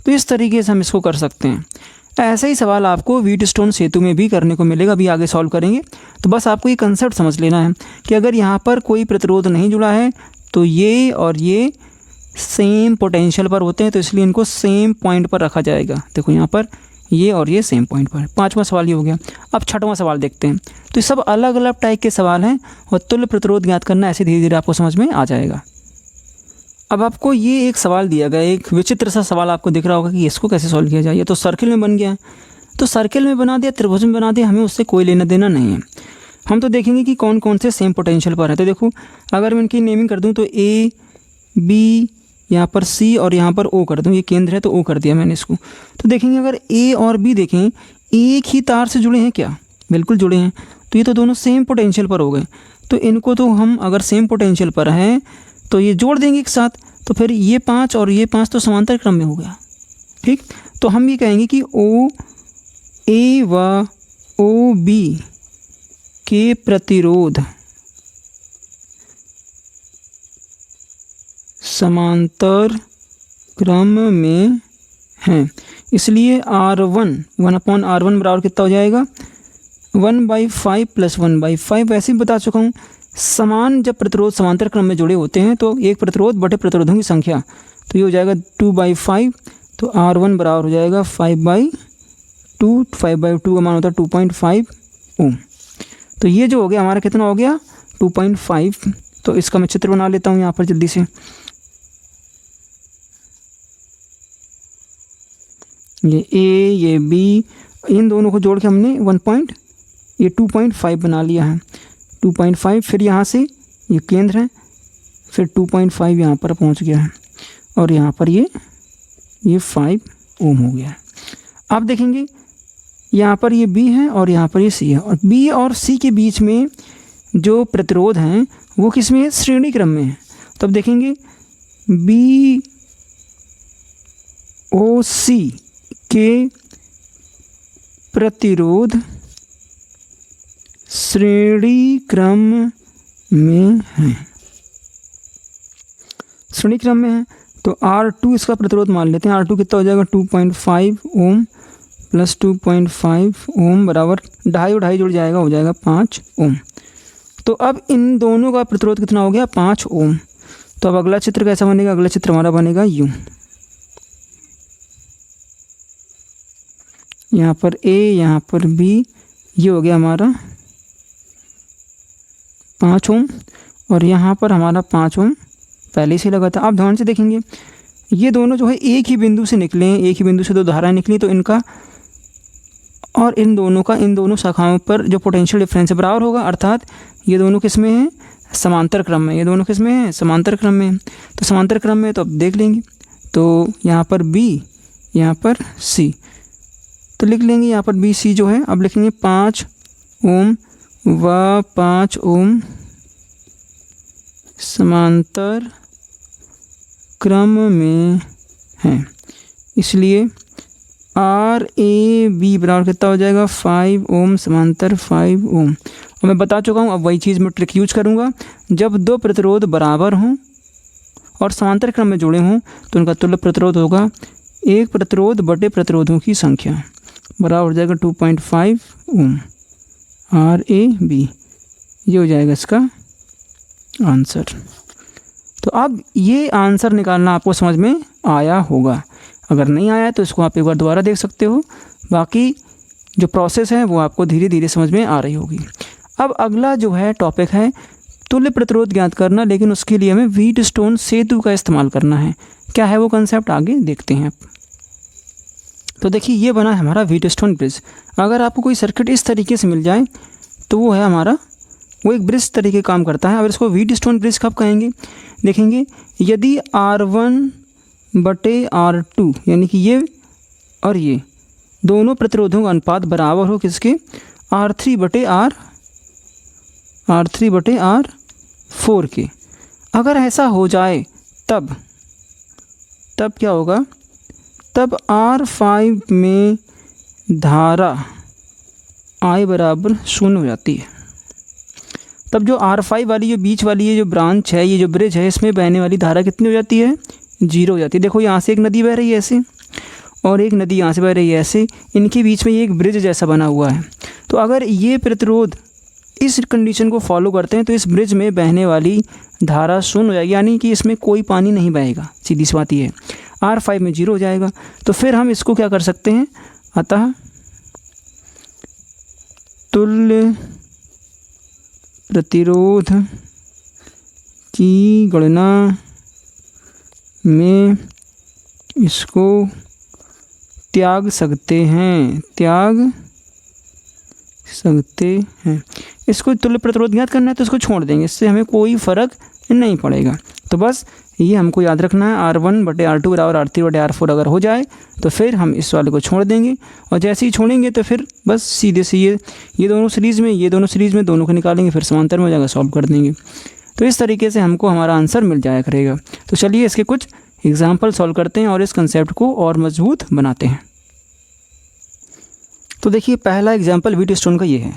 तो इस तरीके से हम इसको कर सकते हैं। ऐसा ही सवाल आपको व्हीटस्टोन सेतु में भी करने को मिलेगा, अभी आगे सॉल्व करेंगे। तो बस आपको ये कंसेप्ट समझ लेना है कि अगर यहाँ पर कोई प्रतिरोध नहीं जुड़ा है तो ये और ये सेम पोटेंशियल पर होते हैं, तो इसलिए इनको सेम पॉइंट पर रखा जाएगा। देखो यहाँ पर ये और ये सेम पॉइंट पर। पांचवा सवाल ये हो गया। अब छठवां सवाल देखते हैं। तो ये सब अलग अलग टाइप के सवाल हैं और तुल्य प्रतिरोध ज्ञात करना ऐसे धीरे धीरे आपको समझ में आ जाएगा। अब आपको ये एक सवाल दिया गया, एक विचित्र सा सवाल आपको दिख रहा होगा कि इसको कैसे सॉल्व किया जाए। ये तो सर्किल में बन गया, तो सर्किल में बना दिया, त्रिभुज में बना दिया, हमें उससे कोई लेना देना नहीं है। हम तो देखेंगे कि कौन कौन से सेम पोटेंशियल पर है। तो देखो अगर मैं इनकी नेमिंग कर दूं तो ए बी, यहाँ पर सी और यहाँ पर ओ कर दूं, ये केंद्र है तो ओ कर दिया मैंने इसको। तो देखेंगे अगर ए और बी देखें एक ही तार से जुड़े हैं क्या, बिल्कुल जुड़े हैं, तो ये तो दोनों सेम पोटेंशियल पर हो गए। तो इनको तो हम अगर सेम पोटेंशियल पर हैं तो ये जोड़ देंगे एक साथ, तो फिर ये 5 और ये 5 तो समांतर क्रम में हो गया। ठीक, तो हम ये कहेंगे कि ओ ए व ओ बी के प्रतिरोध समांतर क्रम में हैं, इसलिए R1 1/R1 बराबर कितना हो जाएगा 1/5 + 1/5। वैसे ही बता चुका हूँ, समान जब प्रतिरोध समांतर क्रम में जुड़े होते हैं तो एक प्रतिरोध बटे प्रतिरोधों की संख्या, तो ये हो जाएगा 2/5। तो R1 बराबर हो जाएगा 5/2। 5/2 का मान होता है 2.5 ओम। तो ये जो हो गया हमारा कितना हो गया 2.5। तो इसका मैं चित्र बना लेता हूँ यहाँ पर जल्दी से। ये ए ये बी, इन दोनों को जोड़ के हमने 2.5 बना लिया है। 2.5, फिर यहाँ से ये केंद्र है, फिर 2.5 यहाँ पर पहुँच गया है और यहाँ पर ये 5 ओम हो गया है। आप देखेंगे यहाँ पर ये बी है और यहाँ पर ये सी है, और बी और सी के बीच में जो प्रतिरोध हैं वो किस में है, श्रेणी क्रम में है। तो अब देखेंगे बी ओ सी के प्रतिरोध श्रेणी क्रम में है, श्रेणी क्रम में है। तो R2 इसका प्रतिरोध मान लेते हैं। R2 कितना हो जाएगा 2.5 ओम प्लस 2.5 ओम बराबर 2.5 और 2.5 जुड़ जाएगा, हो जाएगा 5 ओम। तो अब इन दोनों का प्रतिरोध कितना हो गया 5 ओम। तो अब अगला चित्र कैसा बनेगा, अगला चित्र हमारा बनेगा यूँ, यहाँ पर ए यहाँ पर बी, ये हो गया हमारा 5 ओम और यहाँ पर हमारा 5 ओम पहले से लगा था। आप ध्यान से देखेंगे ये दोनों जो है एक ही बिंदु से निकले हैं, एक ही बिंदु से दो धाराएं निकली, तो इनका और इन दोनों का इन दोनों शाखाओं पर जो पोटेंशियल डिफरेंस बराबर होगा, अर्थात ये दोनों किस में हैं, समांतर क्रम में। ये दोनों किस में हैं, समांतर क्रम में। तो समांतर क्रम में तो अब देख लेंगे, तो यहाँ पर बी यहाँ पर सी, तो लिख लेंगे यहाँ पर बी सी जो है। अब लिखेंगे 5 ओम व 5 ओम समांतर क्रम में हैं, इसलिए आर ए बी बराबर कितना हो जाएगा 5 ओम समांतर 5 ओम। और मैं बता चुका हूँ, अब वही चीज़ मैं ट्रिक यूज करूँगा। जब दो प्रतिरोध बराबर हों और समांतर क्रम में जुड़े हों तो उनका तुल्य प्रतिरोध होगा एक प्रतिरोध बटे प्रतिरोधों की संख्या, बराबर हो जाएगा 2.5 ओम। आर ए बी, ये हो जाएगा इसका आंसर। तो अब ये आंसर निकालना आपको समझ में आया होगा। अगर नहीं आया तो इसको आप एक बार दोबारा देख सकते हो। बाकी जो प्रोसेस है वो आपको धीरे धीरे समझ में आ रही होगी। अब अगला जो है टॉपिक है तुल्य प्रतिरोध ज्ञात करना, लेकिन उसके लिए हमें व्हीटस्टोन सेतु का इस्तेमाल करना है। क्या है वो कंसेप्ट, आगे देखते हैं। तो देखिए ये बना है हमारा व्हीटस्टोन ब्रिज। अगर आपको कोई सर्किट इस तरीके से मिल जाए तो वो है हमारा, वो एक ब्रिज तरीके काम करता है। अब इसको व्हीटस्टोन ब्रिज कब कहेंगे, देखेंगे यदि R1/R2 यानी कि ये और ये दोनों प्रतिरोधों का अनुपात बराबर हो किसके, R3/R4 के। अगर ऐसा हो जाए तब क्या होगा, तब R5 में धारा I बराबर 0 हो जाती है। तब जो R5 वाली जो बीच वाली ये जो ब्रांच है, ये जो ब्रिज है, इसमें बहने वाली धारा कितनी हो जाती है, 0 हो जाती है। देखो यहाँ से एक नदी बह रही है ऐसे और एक नदी यहाँ से बह रही है ऐसे, इनके बीच में ये एक ब्रिज जैसा बना हुआ है। तो अगर ये प्रतिरोध इस कंडीशन को फॉलो करते हैं तो इस ब्रिज में बहने वाली धारा 0 हो जाएगी, यानी कि इसमें कोई पानी नहीं बहेगा। सीधी सी बात ये है, R5 में 0 हो जाएगा। तो फिर हम इसको क्या कर सकते हैं, अतः तुल्य प्रतिरोध की गणना में इसको त्याग सकते हैं, इसको तुल्य प्रतिरोध ज्ञात करना है तो इसको छोड़ देंगे, इससे हमें कोई फ़र्क नहीं पड़ेगा। तो बस ये हमको याद रखना है, R1/R2 बराबर R3/R4 अगर हो जाए तो फिर हम इस वाले को छोड़ देंगे, और जैसे ही छोड़ेंगे तो फिर बस सीधे से ये दोनों सीरीज़ में दोनों को निकालेंगे, फिर समांतर में हो जाएगा, सॉल्व कर देंगे। तो इस तरीके से हमको हमारा आंसर मिल जाया करेगा। तो चलिए इसके कुछ एग्जाम्पल सॉल्व करते हैं और इस कंसेप्ट को और मजबूत बनाते हैं। तो देखिए पहला एग्जाम्पल व्हीटस्टोन का ये है।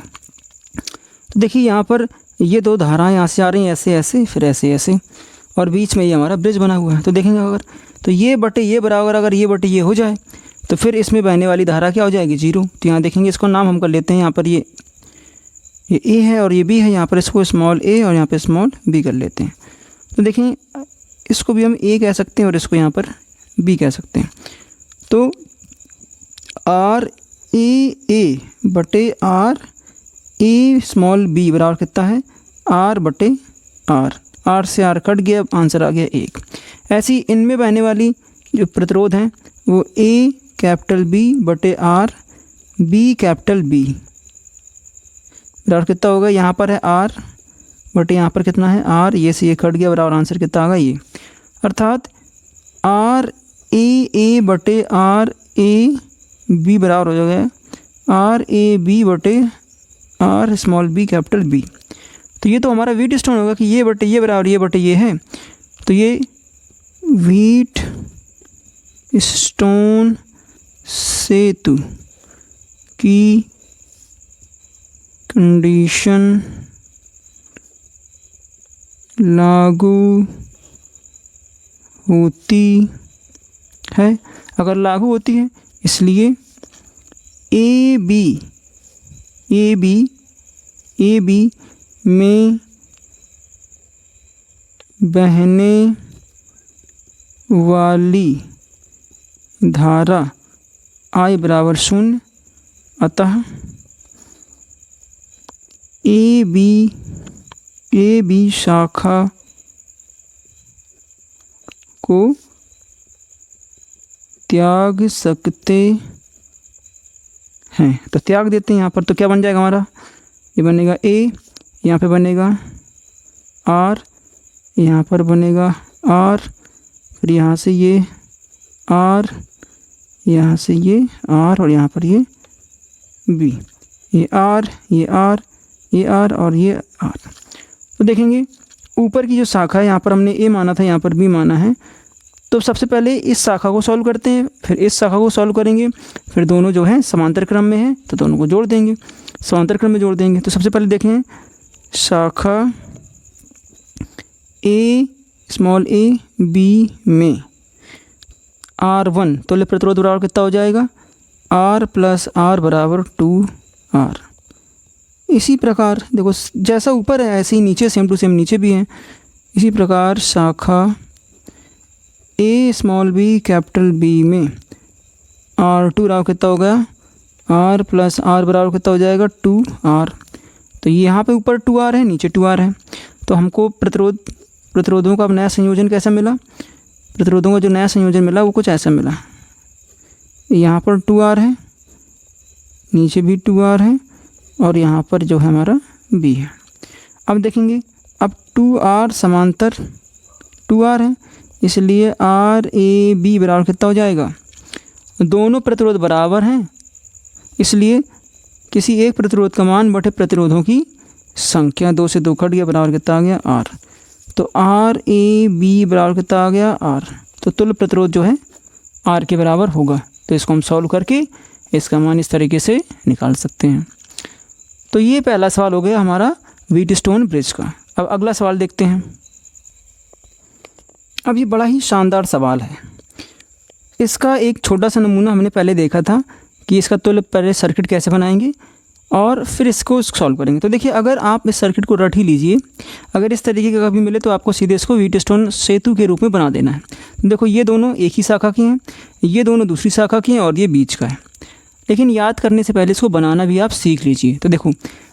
तो देखिए यहाँ पर ये दो धाराएं यहाँ से आ रही हैं, ऐसे फिर ऐसे, और बीच में ये हमारा ब्रिज बना हुआ है। तो देखेंगे अगर तो ये बटे ये बराबर अगर ये बटे ये हो जाए तो फिर इसमें बहने वाली धारा क्या हो जाएगी, 0। तो यहाँ देखेंगे इसको नाम हम कर लेते हैं, यहाँ पर ये ए है और ये बी है, यहाँ पर इसको स्मॉल ए और यहाँ पर स्मॉल बी कर लेते हैं। तो देखें इसको भी हम ए कह सकते हैं और इसको यहाँ पर बी कह सकते हैं। तो RA बटे RA स्मॉल बी बराबर कितना है, R/R। R से R कट गया, आंसर आ गया 1। ऐसी इनमें बहने वाली जो प्रतिरोध हैं वो A/B बटे RB/B बराबर कितना होगा, यहाँ पर है R बटे यहाँ पर कितना है R, ये से ये कट गया, बराबर आंसर कितना आ गया ये। अर्थात RAA बटे RAB बराबर हो जाएगा RAB बटे R स्मॉल B/B। तो ये तो हमारा व्हीटस्टोन होगा कि ये बटे ये बराबर ये बटे ये है। तो ये व्हीटस्टोन सेतु की कंडीशन लागू होती है, अगर लागू होती है, इसलिए AB में बहने वाली धारा I बराबर 0, अतः AB शाखा को त्याग सकते हैं। तो त्याग देते हैं यहाँ पर, तो क्या बन जाएगा हमारा, ये बनेगा A, यहाँ पे बनेगा R, यहाँ पर बनेगा R, फिर यहाँ से ये R, यहाँ से ये R और यहाँ पर ये B, ये R, ये R, ये R और ये R। तो देखेंगे ऊपर की जो शाखा है यहाँ पर हमने A माना था, यहाँ पर B माना है, तो सबसे पहले इस शाखा को सॉल्व करते हैं, फिर इस शाखा को सॉल्व करेंगे, फिर दोनों जो है समांतर क्रम में है तो दोनों को जोड़ देंगे, समांतर क्रम में जोड़ देंगे। तो सबसे पहले देखें शाखा ए स्मॉल ए बी में R1 तुल्य प्रतिरोध बराबर कितना हो जाएगा, R प्लस R बराबर 2R। इसी प्रकार देखो जैसा ऊपर है ऐसे ही नीचे सेम टू सेम नीचे भी है। इसी प्रकार शाखा ए स्मॉल बी कैपिटल बी में R2 बराबर कितना हो गया, R प्लस R बराबर कितना हो जाएगा 2R। तो यहाँ पे ऊपर 2R है, नीचे 2R है। तो हमको प्रतिरोधों का नया संयोजन कैसा मिला, प्रतिरोधों का जो नया संयोजन मिला वो कुछ ऐसा मिला, यहाँ पर 2R है, नीचे भी 2R है और यहाँ पर जो है हमारा B है। अब देखेंगे अब 2R समांतर 2R है, इसलिए RAB बराबर कितना हो जाएगा, दोनों प्रतिरोध बराबर हैं, इसलिए किसी एक प्रतिरोध का मान बटे प्रतिरोधों की संख्या, 2 से 2 कट गया, बराबर कितना आ गया R। तो RAB बराबर कितना आ गया R। तो तुल्य प्रतिरोध जो है R के बराबर होगा। तो इसको हम सॉल्व करके इसका मान इस तरीके से निकाल सकते हैं। तो ये पहला सवाल हो गया हमारा व्हीटस्टोन ब्रिज का। अब अगला सवाल देखते हैं। अब ये बड़ा ही शानदार सवाल है। इसका एक छोटा सा नमूना हमने पहले देखा था कि इसका तुल्य पहले सर्किट कैसे बनाएंगे और फिर इसको सॉल्व करेंगे। तो देखिए अगर आप इस सर्किट को रट ही लीजिए, अगर इस तरीके का कभी मिले तो आपको सीधे इसको व्हीटस्टोन सेतु के रूप में बना देना है। देखो ये दोनों एक ही शाखा की हैं, ये दोनों दूसरी शाखा की हैं और ये बीच का है। लेकिन याद करने से पहले इसको बनाना भी आप सीख लीजिए। तो देखो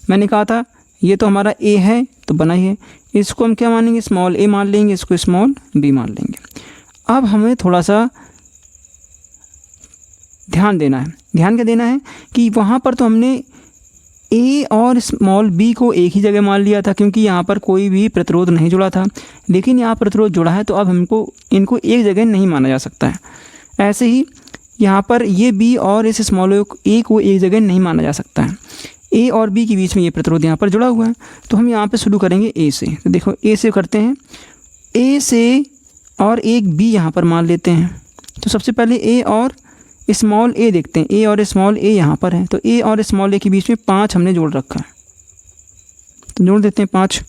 मैंने कहा था ये तो हमारा ए है तो बना ही है, इसको हम क्या मानेंगे, स्मॉल ए मान लेंगे, इसको स्मॉल बी मान लेंगे। अब हमें थोड़ा सा ध्यान देना है। ध्यान क्या देना है कि वहाँ पर तो हमने ए और स्मॉल बी को एक ही जगह मान लिया था क्योंकि यहाँ पर कोई भी प्रतिरोध नहीं जुड़ा था, लेकिन यहाँ प्रतिरोध जुड़ा है तो अब हमको इनको एक जगह नहीं माना जा सकता है। ऐसे ही यहाँ पर ये बी और इस स्मॉल ए को एक जगह नहीं माना जा सकता है। ए और बी के बीच में ये प्रतिरोध यहाँ पर जुड़ा हुआ है, तो हम यहाँ पर शुरू करेंगे ए से। तो देखो ए से करते हैं, ए से और एक बी यहाँ पर मान लेते हैं। तो सबसे पहले ए और स्मॉल ए देखते हैं, ए और स्मॉल ए यहाँ पर है, तो ए और स्मॉल ए के बीच में 5 हमने जोड़ रखा है, तो जोड़ देते हैं 5।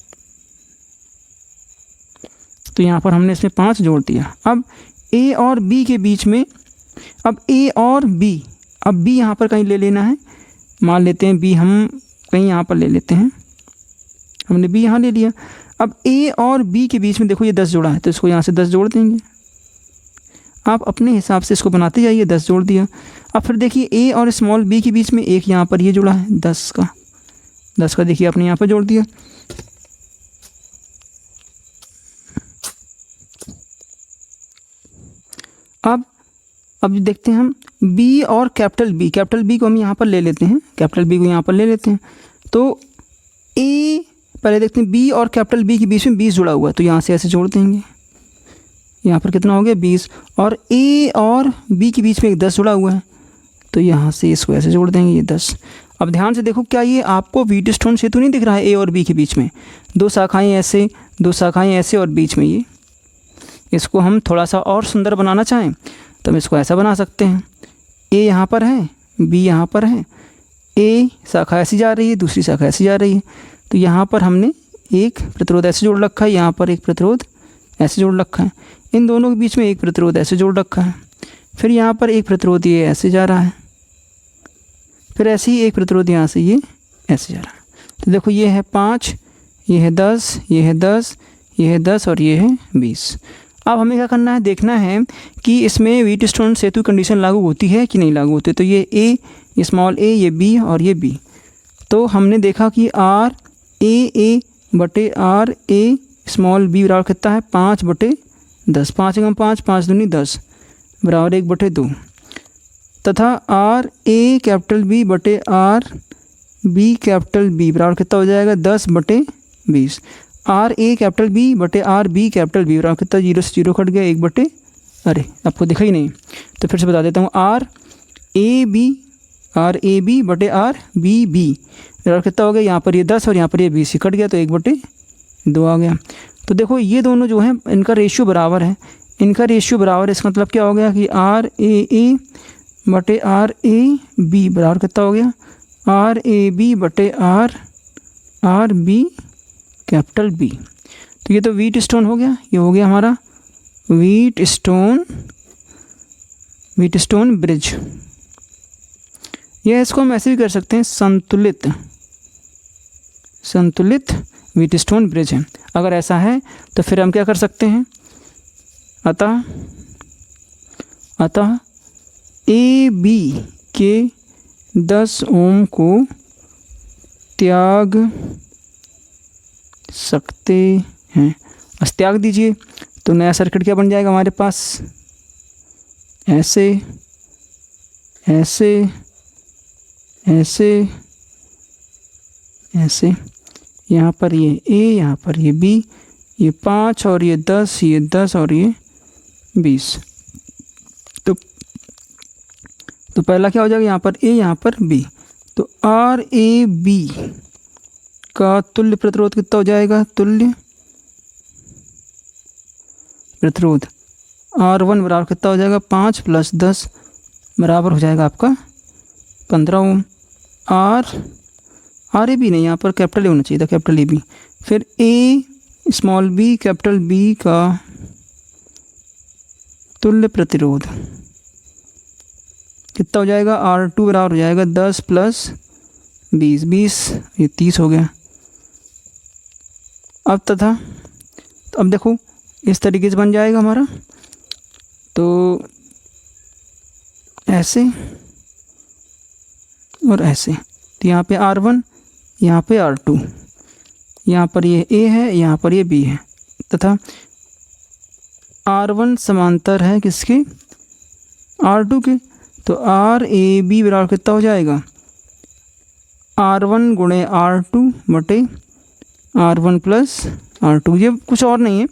तो यहाँ पर हमने इसमें 5 जोड़ दिया। अब ए और बी के बीच में, अब ए और बी, अब बी यहाँ पर कहीं ले लेना है, मान लेते हैं बी हम कहीं यहाँ पर ले लेते हैं, हमने बी यहाँ ले लिया। अब ए और बी के बीच में देखो ये 10 जोड़ा है, तो इसको यहाँ से 10 जोड़ देंगे। आप अपने हिसाब से इसको बनाते जाइए, 10 जोड़ दिया। अब फिर देखिए ए और स्मॉल बी के बीच में एक यहाँ पर ये जुड़ा है 10 का देखिए आपने यहाँ पर जोड़ दिया। अब देखते हैं हम बी और कैपिटल बी को हम यहाँ पर ले लेते हैं, कैपिटल बी को यहाँ पर ले लेते हैं। तो ए पहले देखते हैं बी और कैपिटल बी के बीच में 20 जुड़ा हुआ है, तो यहाँ से ऐसे जोड़ देंगे। यहाँ पर कितना हो गया 20, और ए और बी के बीच में एक 10 जुड़ा हुआ है, तो यहाँ से इसको ऐसे जोड़ देंगे ये 10। अब ध्यान से देखो, क्या ये आपको व्हीटस्टोन सेतु नहीं दिख रहा है? ए और बी के बीच में 2 शाखाएं ऐसे, 2 शाखाएं ऐसे और बीच में ये। इसको हम थोड़ा सा और सुंदर बनाना चाहें तो हम इसको ऐसा बना सकते हैं, ए यहाँ पर है, बी यहाँ पर है, ए शाखा ऐसी जा रही है, दूसरी शाखा ऐसी जा रही है, तो यहाँ पर हमने एक प्रतिरोध ऐसे जोड़ रखा है, यहाँ पर एक प्रतिरोध ऐसे जोड़ रखा है, इन दोनों के बीच में एक प्रतिरोध ऐसे जोड़ रखा है, फिर यहाँ पर एक प्रतिरोध ये ऐसे जा रहा है, फिर ऐसे ही एक प्रतिरोध यहाँ से ये ऐसे जा रहा है। तो देखो ये है 5, ये है 10, ये है 10, ये है 10 और ये है 20। अब हमें क्या करना है, देखना है कि इसमें व्हीटस्टोन सेतु कंडीशन लागू होती है कि नहीं लागू होती। तो ये ए, ये स्मॉल ए, ये बी और ये बी। तो हमने देखा कि आर ए बटे आर ए स्मॉल बी बराबर कितना है 5/10, 5 × 5, 5 दूनी 10 बराबर 1/2, तथा आर ए कैपिटल बी बटे आर बी कैपिटल बी बराबर कितना हो जाएगा 10/20। आर ए कैपिटल बी बटे आर बी कैपिटल बी बराबर कितना, 0 से 0 कट गया, 1/, अरे आपको दिखा ही नहीं, तो फिर से बता देता हूँ, आर ए बी बटे आर बी बी बराबर कितना हो गया, यहाँ पर ये 10 और यहाँ पर ये 20 कट गया, तो 1/2 आ गया। तो देखो ये दोनों जो हैं इनका रेशियो बराबर है, इनका रेशियो बराबर है। इसका मतलब क्या हो गया कि आर ए बटे आर ए बी बराबर कितना हो गया, आर ए बी बटे आर बी कैपिटल बी। तो ये तो व्हीट स्टोन हो गया, ये हो गया हमारा व्हीट स्टोन ब्रिज। या इसको हम ऐसे भी कर सकते हैं, संतुलित व्हीट स्टोन ब्रिज है। अगर ऐसा है तो फिर हम क्या कर सकते हैं, अतः ए बी के 10 ओम को त्याग सकते हैं। बस त्याग दीजिए तो नया सर्किट क्या बन जाएगा हमारे पास, ऐसे ऐसे ऐसे ऐसे, यहाँ पर ये ए, यहाँ पर ये बी, ये 5 और ये 10, ये 10 और ये 20। तो पहला क्या हो जाएगा, यहाँ पर ए, यहाँ पर बी। तो आर ए बी का तुल्य प्रतिरोध कितना हो जाएगा, तुल्य प्रतिरोध R1 बराबर कितना हो जाएगा, 5 + 10 बराबर हो जाएगा आपका 15 ओम। आर ए बी नहीं, यहाँ पर कैपिटल ए होना चाहिए था, कैपिटल ए बी। फिर A small B capital B का तुल्य प्रतिरोध कितना हो जाएगा, R2 बराबर हो जाएगा 10 + 20, 20 ये 30 हो गया। अब देखो इस तरीके से बन जाएगा हमारा, तो ऐसे और ऐसे। तो यहाँ पे R1, यहाँ पे R2, यहाँ पर ये A है, यहाँ पर ये B है, तथा R1 समांतर है किसके, R2 के। तो आर ए बी बराबर कितना हो जाएगा, R1 × R2 बटे R1 + R2। ये कुछ और नहीं है,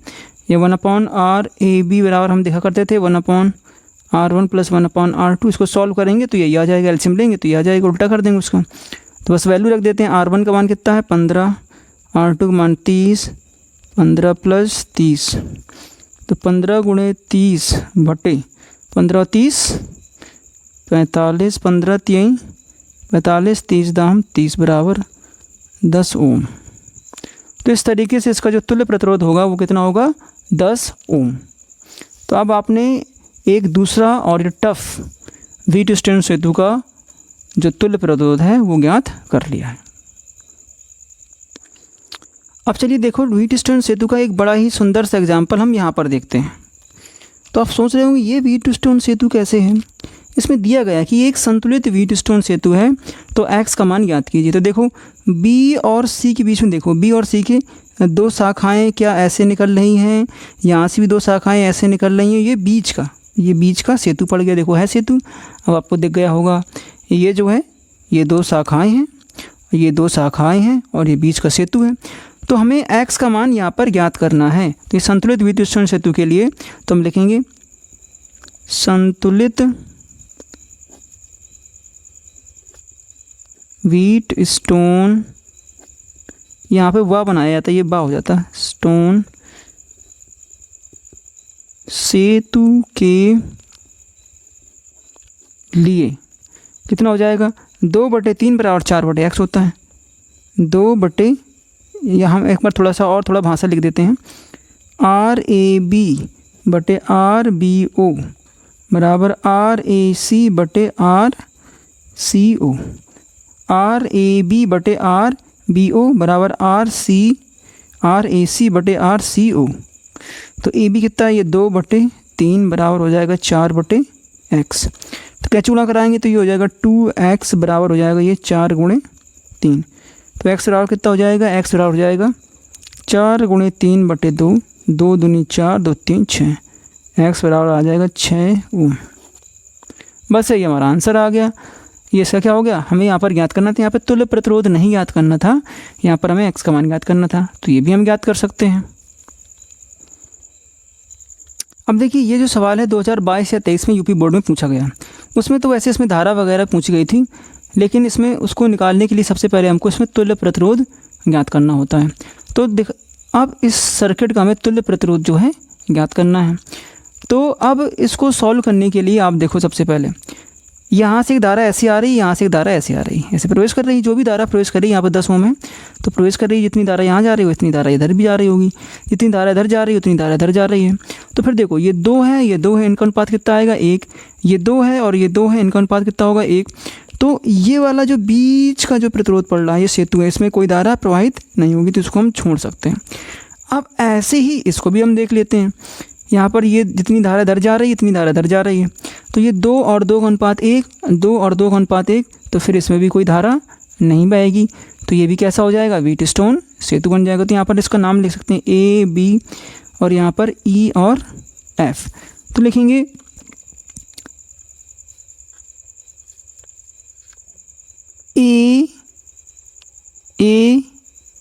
ये 1/R ए बी बराबर हम देखा करते थे 1/R1 + 1/R2। इसको सॉल्व करेंगे तो यही आ जाएगा, एलसीएम लेंगे तो ये आ जाएगा, उल्टा कर देंगे उसको। तो बस वैल्यू रख देते हैं। R1 का मान कितना है 15, R2 का मान 30, 15 + 30, तो 15 × 30 बटे 15 + 30 45, 15 × 3 45, 30 दाम 30 बराबर 10 ओम। तो इस तरीके से इसका जो तुल्य प्रतिरोध होगा वो कितना होगा, 10 ओम। तो अब आपने एक दूसरा और ये टफ व्हीटस्टोन सेतु का जो तुल्य प्रतिरोध है वो ज्ञात कर लिया है। अब चलिए देखो व्हीटस्टोन सेतु का एक बड़ा ही सुंदर सा एग्जाम्पल हम यहाँ पर देखते हैं। तो आप सोच रहे होंगे ये व्हीटस्टोन सेतु कैसे है। इसमें दिया गया कि एक संतुलित व्हीटस्टोन सेतु है, तो x का मान ज्ञात कीजिए। तो देखो B और C के बीच में, देखो B और C के 2 शाखाएं क्या ऐसे निकल रही हैं, यहाँ से भी 2 शाखाएं ऐसे निकल रही हैं। ये बीच का सेतु पड़ गया, देखो है सेतु, अब आपको दिख गया होगा। ये जो है ये 2 शाखाएं हैं, ये 2 शाखाएं हैं और ये बीच का सेतु है। तो हमें x का मान यहाँ पर ज्ञात करना है। तो ये संतुलित व्हीटस्टोन सेतु के लिए तो हम लिखेंगे संतुलित व्हीटस्टोन, यहाँ पे वाह बनाया जाता है, ये बा हो जाता है, स्टोन सेतु के लिए कितना हो जाएगा, 2/3 बराबर 4/x होता है। 2 या हम एक बार थोड़ा सा और थोड़ा भाषा लिख देते हैं, RAB बटे RBO बराबर RAC बटे RCO, RAB बटे RBO बराबर RAC बटे RCO। तो AB कितना है, ये 2/3 बराबर हो जाएगा 4/x। तो क्या चूड़ा कराएंगे तो ये हो जाएगा 2x बराबर हो जाएगा ये 4 × 3। तो x बराबर कितना हो जाएगा, x बराबर हो जाएगा 4 × 3/2, 2 दूनी 4, 2 3 6, x बराबर आ जाएगा 6 ओम। बस ये हमारा आंसर आ गया। ये इसका क्या हो गया, हमें यहाँ पर ज्ञात करना था, यहाँ पर तुल्य प्रतिरोध नहीं ज्ञात करना था, यहाँ पर हमें x का मान ज्ञात करना था। तो ये भी हम ज्ञात कर सकते हैं। अब देखिए ये जो सवाल है 2022 या 23 में यूपी बोर्ड में पूछा गया, उसमें तो वैसे इसमें धारा वगैरह पूछी गई थी, लेकिन इसमें उसको निकालने के लिए सबसे पहले हमको इसमें तुल्य प्रतिरोध ज्ञात करना होता है। तो अब इस सर्किट का हमें तुल्य प्रतिरोध जो है ज्ञात करना है। तो अब इसको सॉल्व करने के लिए आप देखो, सबसे पहले यहाँ से एक धारा ऐसी आ रही है, यहाँ से एक धारा ऐसे आ रही है, ऐसे प्रवेश कर रही है। जो भी धारा प्रवेश कर रही है यहाँ पर 10 ओम है तो प्रवेश कर रही है, जितनी धारा यहाँ जा रही है उतनी धारा इधर भी जा रही होगी, जितनी धारा इधर जा रही है उतनी धारा इधर जा रही है। तो फिर देखो ये 2 है, ये 2 है, इनका अनुपात कितना आएगा 1, ये 2 है और ये 2 है, इनका अनुपात कितना होगा 1। तो ये वाला जो बीच का जो प्रतिरोध पड़ रहा है, ये सेतु है, इसमें कोई धारा प्रवाहित नहीं होगी, तो इसको हम छोड़ सकते हैं। अब ऐसे ही इसको भी हम देख लेते हैं। यहाँ पर ये जितनी धारा इधर जा रही है इतनी धारा इधर जा रही है, तो ये 2 और 2 का अनुपात 1, 2 और 2 का अनुपात 1, तो फिर इसमें भी कोई धारा नहीं बहेगी। तो ये भी कैसा हो जाएगा, व्हीटस्टोन सेतु बन जाएगा। तो यहाँ पर इसका नाम लिख सकते हैं ए, बी और यहाँ पर ई और एफ। तो लिखेंगे ए,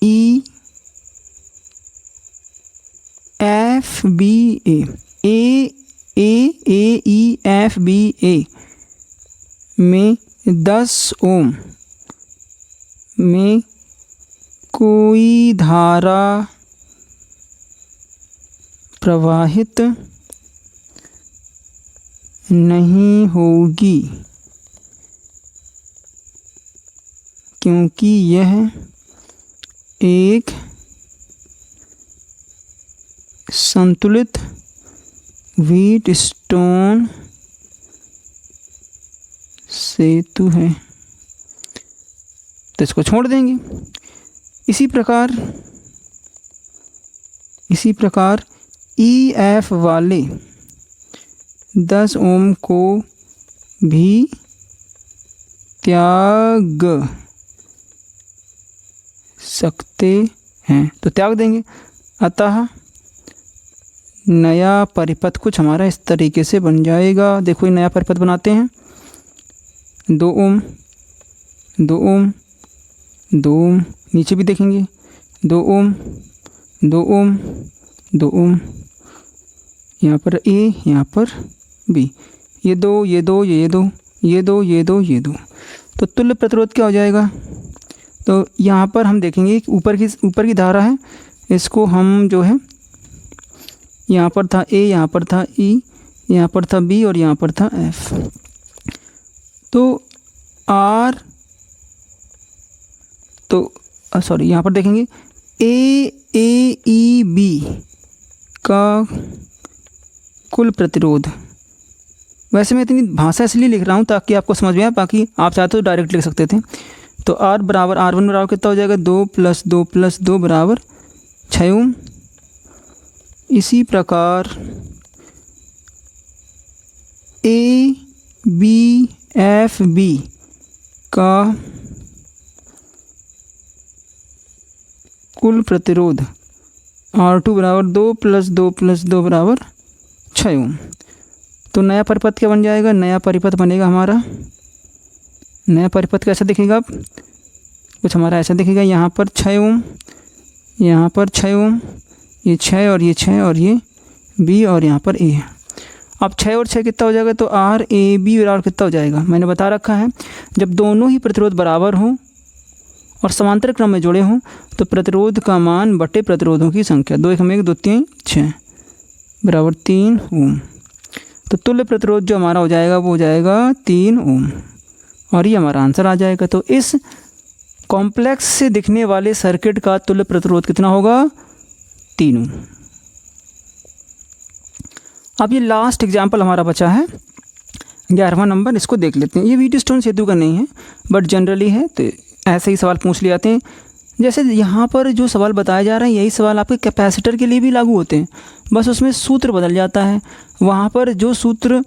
ई, एफ, बी, ए, ई, एफ, बी, ए में 10 ओम में कोई धारा प्रवाहित नहीं होगी, क्योंकि यह एक संतुलित व्हीटस्टोन सेतु है। तो इसको छोड़ देंगे। इसी प्रकार ई एफ वाले 10 ओम को भी त्याग सकते हैं, तो त्याग देंगे। अतः नया परिपथ कुछ हमारा इस तरीके से बन जाएगा। देखो ये नया परिपथ बनाते हैं, 2 ओम 2 ओम 2 ओम, नीचे भी देखेंगे 2 ओम 2 ओम 2 ओम, यहाँ पर ए, यहाँ पर बी, ये 2 ये 2 ये 2 ये 2 ये 2 ये 2। तो तुल्य प्रतिरोध क्या हो जाएगा, तो यहाँ पर हम देखेंगे ऊपर की धारा है, इसको हम जो है यहाँ पर था ए, यहाँ पर था ई, यहाँ पर था बी और यहाँ पर था एफ। तो आर, तो सॉरी यहाँ पर देखेंगे ए ई बी का कुल प्रतिरोध। वैसे मैं इतनी भाषा इसलिए लिख रहा हूँ ताकि आपको समझ में आए, बाकी आप चाहते तो डायरेक्ट लिख सकते थे। तो आर बराबर R1 बराबर कितना हो जाएगा, 2 + 2 + 2 बराबर 6 ओम। इसी प्रकार ए बी एफ बी का कुल प्रतिरोध R2 बराबर 2 + 2 + 2 बराबर 6 ओम। तो नया परिपथ क्या बन जाएगा, नया परिपथ बनेगा हमारा, नया परिपथ कैसा दिखेगा, अब कुछ हमारा ऐसा दिखेगा। यहाँ पर 6 ओम, यहाँ पर 6 ओम, ये 6 और ये 6 और ये बी और यहाँ पर ए। अब 6 और 6 कितना हो जाएगा, तो आर ए बी बराबर कितना हो जाएगा, मैंने बता रखा है जब दोनों ही प्रतिरोध बराबर हों और समांतर क्रम में जुड़े हों तो प्रतिरोध का मान बटे प्रतिरोधों की संख्या, 2 1 1 2 3 6 बराबर 3 ओम। तो तुल्य प्रतिरोध जो हमारा हो जाएगा वो हो जाएगा 3 ओम और ये हमारा आंसर आ जाएगा। तो इस कॉम्प्लेक्स से दिखने वाले सर्किट का तुल्य प्रतिरोध कितना होगा, 3 ओम। अब ये लास्ट एग्जाम्पल हमारा बचा है 11वां नंबर, इसको देख लेते हैं। ये व्हीटस्टोन सेतु का नहीं है बट जनरली है, तो ऐसे ही सवाल पूछ लिए जाते हैं। जैसे यहाँ पर जो सवाल बताया जा रहा है यही सवाल आपके कैपेसिटर के लिए भी लागू होते हैं, बस उसमें सूत्र बदल जाता है। वहाँ पर जो सूत्र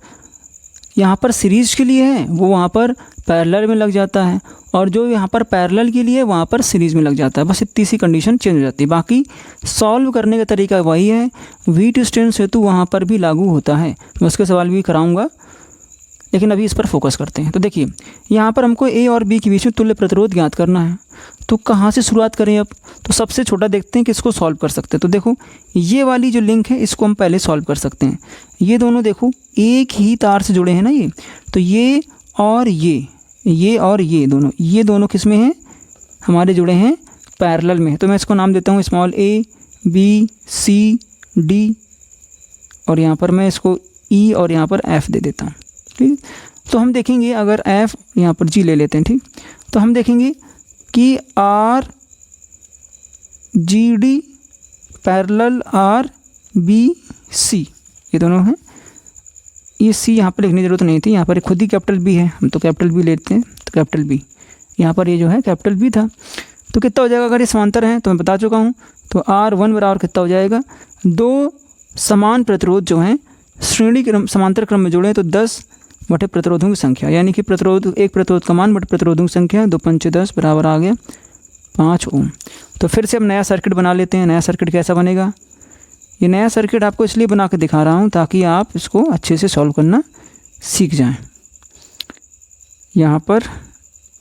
यहाँ पर सीरीज़ के लिए है वो वहाँ पर पैरेलल में लग जाता है, और जो यहाँ पर पैरेलल के लिए वहाँ पर सीरीज़ में लग जाता है। बस इतनी सी कंडीशन चेंज हो जाती है, बाकी सॉल्व करने का तरीका वही है। व्हीटस्टोन सेतु वहाँ पर भी लागू होता है, मैं उसके सवाल भी कराऊंगा, लेकिन अभी इस पर फोकस करते हैं। तो देखिए यहाँ पर हमको ए और बी के बीच में तुल्य प्रतिरोध ज्ञात करना है, तो कहाँ से शुरुआत करें अब, तो सबसे छोटा देखते हैं कि इसको सॉल्व कर सकते हैं। तो देखो ये वाली जो लिंक है इसको हम पहले सॉल्व कर सकते हैं। ये दोनों देखो एक ही तार से जुड़े हैं ना, ये तो ये और ये दोनों किस में हैं, हमारे जुड़े हैं पैरेलल में। तो मैं इसको नाम देता हूँ small a b c d, और यहाँ पर मैं इसको ई और यहाँ पर एफ दे देता हूँ। ठीक, तो हम देखेंगे अगर एफ यहाँ पर जी ले लेते हैं, ठीक, तो हम देखेंगे कि R G D parallel R B C, ये दोनों हैं। ये सी यहाँ पर लिखने की जरूरत नहीं थी, यहाँ पर खुद ही कैपिटल बी है, हम तो कैपिटल बी लेते हैं, तो कैपिटल बी यहाँ पर ये जो है कैपिटल बी था। तो कितना हो जाएगा अगर ये समांतर हैं, तो मैं बता चुका हूँ। तो R1 बराबर कितना हो जाएगा, 2 समान प्रतिरोध जो हैं श्रेणी क्रम समांतर क्रम में जुड़े तो 10 बटे प्रतिरोधों की संख्या, यानी कि प्रतिरोध एक प्रतिरोध का मान बटे प्रतिरोधों की संख्या 2 पंचे 10 बराबर आ गया 5 ओम। तो फिर से हम नया सर्किट बना लेते हैं। नया सर्किट कैसा बनेगा, ये नया सर्किट आपको इसलिए बना के दिखा रहा हूँ ताकि आप इसको अच्छे से सॉल्व करना सीख जाएं। यहाँ पर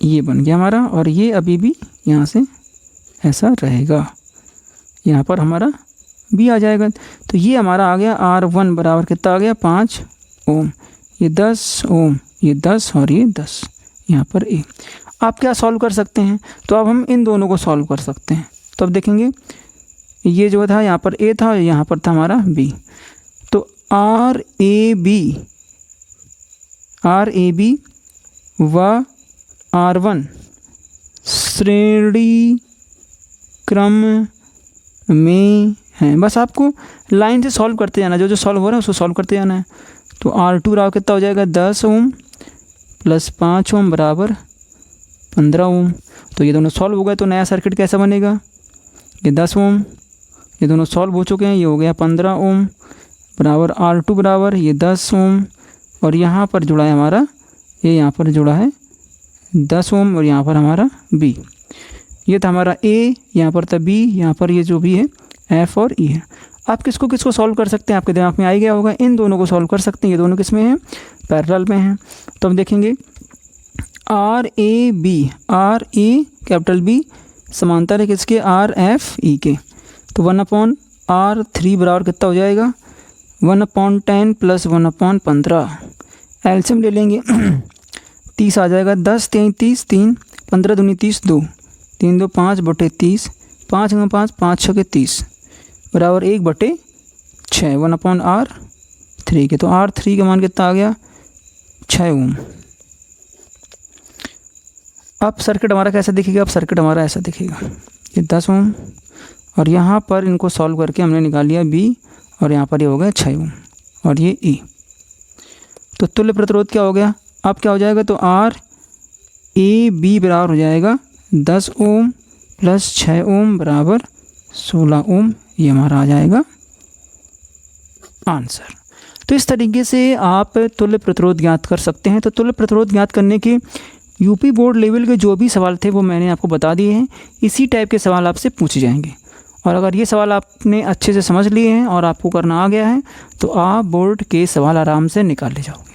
ये बन गया हमारा, और ये अभी भी यहाँ से ऐसा रहेगा, यहाँ पर हमारा बी आ जाएगा। तो ये हमारा आ गया R1 बराबर कितना आ गया 5 ओम, ये 10 ओम, ये 10 और ये 10, यहाँ पर ए। आप क्या सॉल्व कर सकते हैं, तो अब हम इन दोनों को सॉल्व कर सकते हैं। तो अब देखेंगे ये जो था यहाँ पर ए था, यहाँ पर था हमारा बी। तो आर ए बी व R1 श्रेणी क्रम में हैं। बस आपको लाइन से सॉल्व करते जाना, जो जो सॉल्व हो रहा है उसको सॉल्व करते जाना है। तो R2 बराबर कितना हो जाएगा 10 ओम प्लस 5 ओम बराबर 15 ओम। तो ये दोनों सॉल्व हो गए। तो नया सर्किट कैसा बनेगा, ये 10 ओम, ये दोनों सॉल्व हो चुके हैं, ये हो गया 15 ओम बराबर R2 बराबर ये 10 ओम, और यहाँ पर जुड़ा है हमारा, ये यहाँ पर जुड़ा है 10 ओम, और यहाँ पर हमारा बी। ये था हमारा ए, यहाँ पर था बी, यहाँ पर ये जो भी है एफ और ई है। आप किसको किसको सॉल्व कर सकते हैं, आपके दिमाग में आ ही गया होगा। इन दोनों को सॉल्व कर सकते हैं, ये दोनों किस में हैं, पैरेलल में हैं। तो हम देखेंगे आर ए कैपिटल बी समांतर है किसके, आर एफ ई के। तो 1/R3 बराबर कितना हो जाएगा 1/10 प्लस 1/15। एलसीएम ले लेंगे 30 आ जाएगा, 10 3 30 3 15 दूनी 30 2 3 2 5 बटे 30 5 5 5 6 के 30 बराबर 1/6 1/R3 के। तो R3 का मान कितना आ गया 6 ओम। अब सर्किट हमारा कैसा दिखेगा, अब सर्किट हमारा ऐसा दिखेगा, ये 10 ओम, और यहाँ पर इनको सॉल्व करके हमने निकाल लिया बी, और यहाँ पर ये हो गया 6 ओम और ये ई। तो तुल्य प्रतिरोध क्या हो गया, अब क्या हो जाएगा, तो आर ए बी बराबर हो जाएगा 10 ओम प्लस 6 ओम बराबर 16 ओम। ये हमारा आ जाएगा आंसर। तो इस तरीके से आप तुल्य प्रतिरोध ज्ञात कर सकते हैं। तो तुल्य प्रतिरोध ज्ञात करने के यूपी बोर्ड लेवल के जो भी सवाल थे वो मैंने आपको बता दिए हैं। इसी टाइप के सवाल आपसे पूछे जाएंगे, और अगर ये सवाल आपने अच्छे से समझ लिए हैं और आपको करना आ गया है तो आप बोर्ड के सवाल आराम से निकाल ले जाओगे।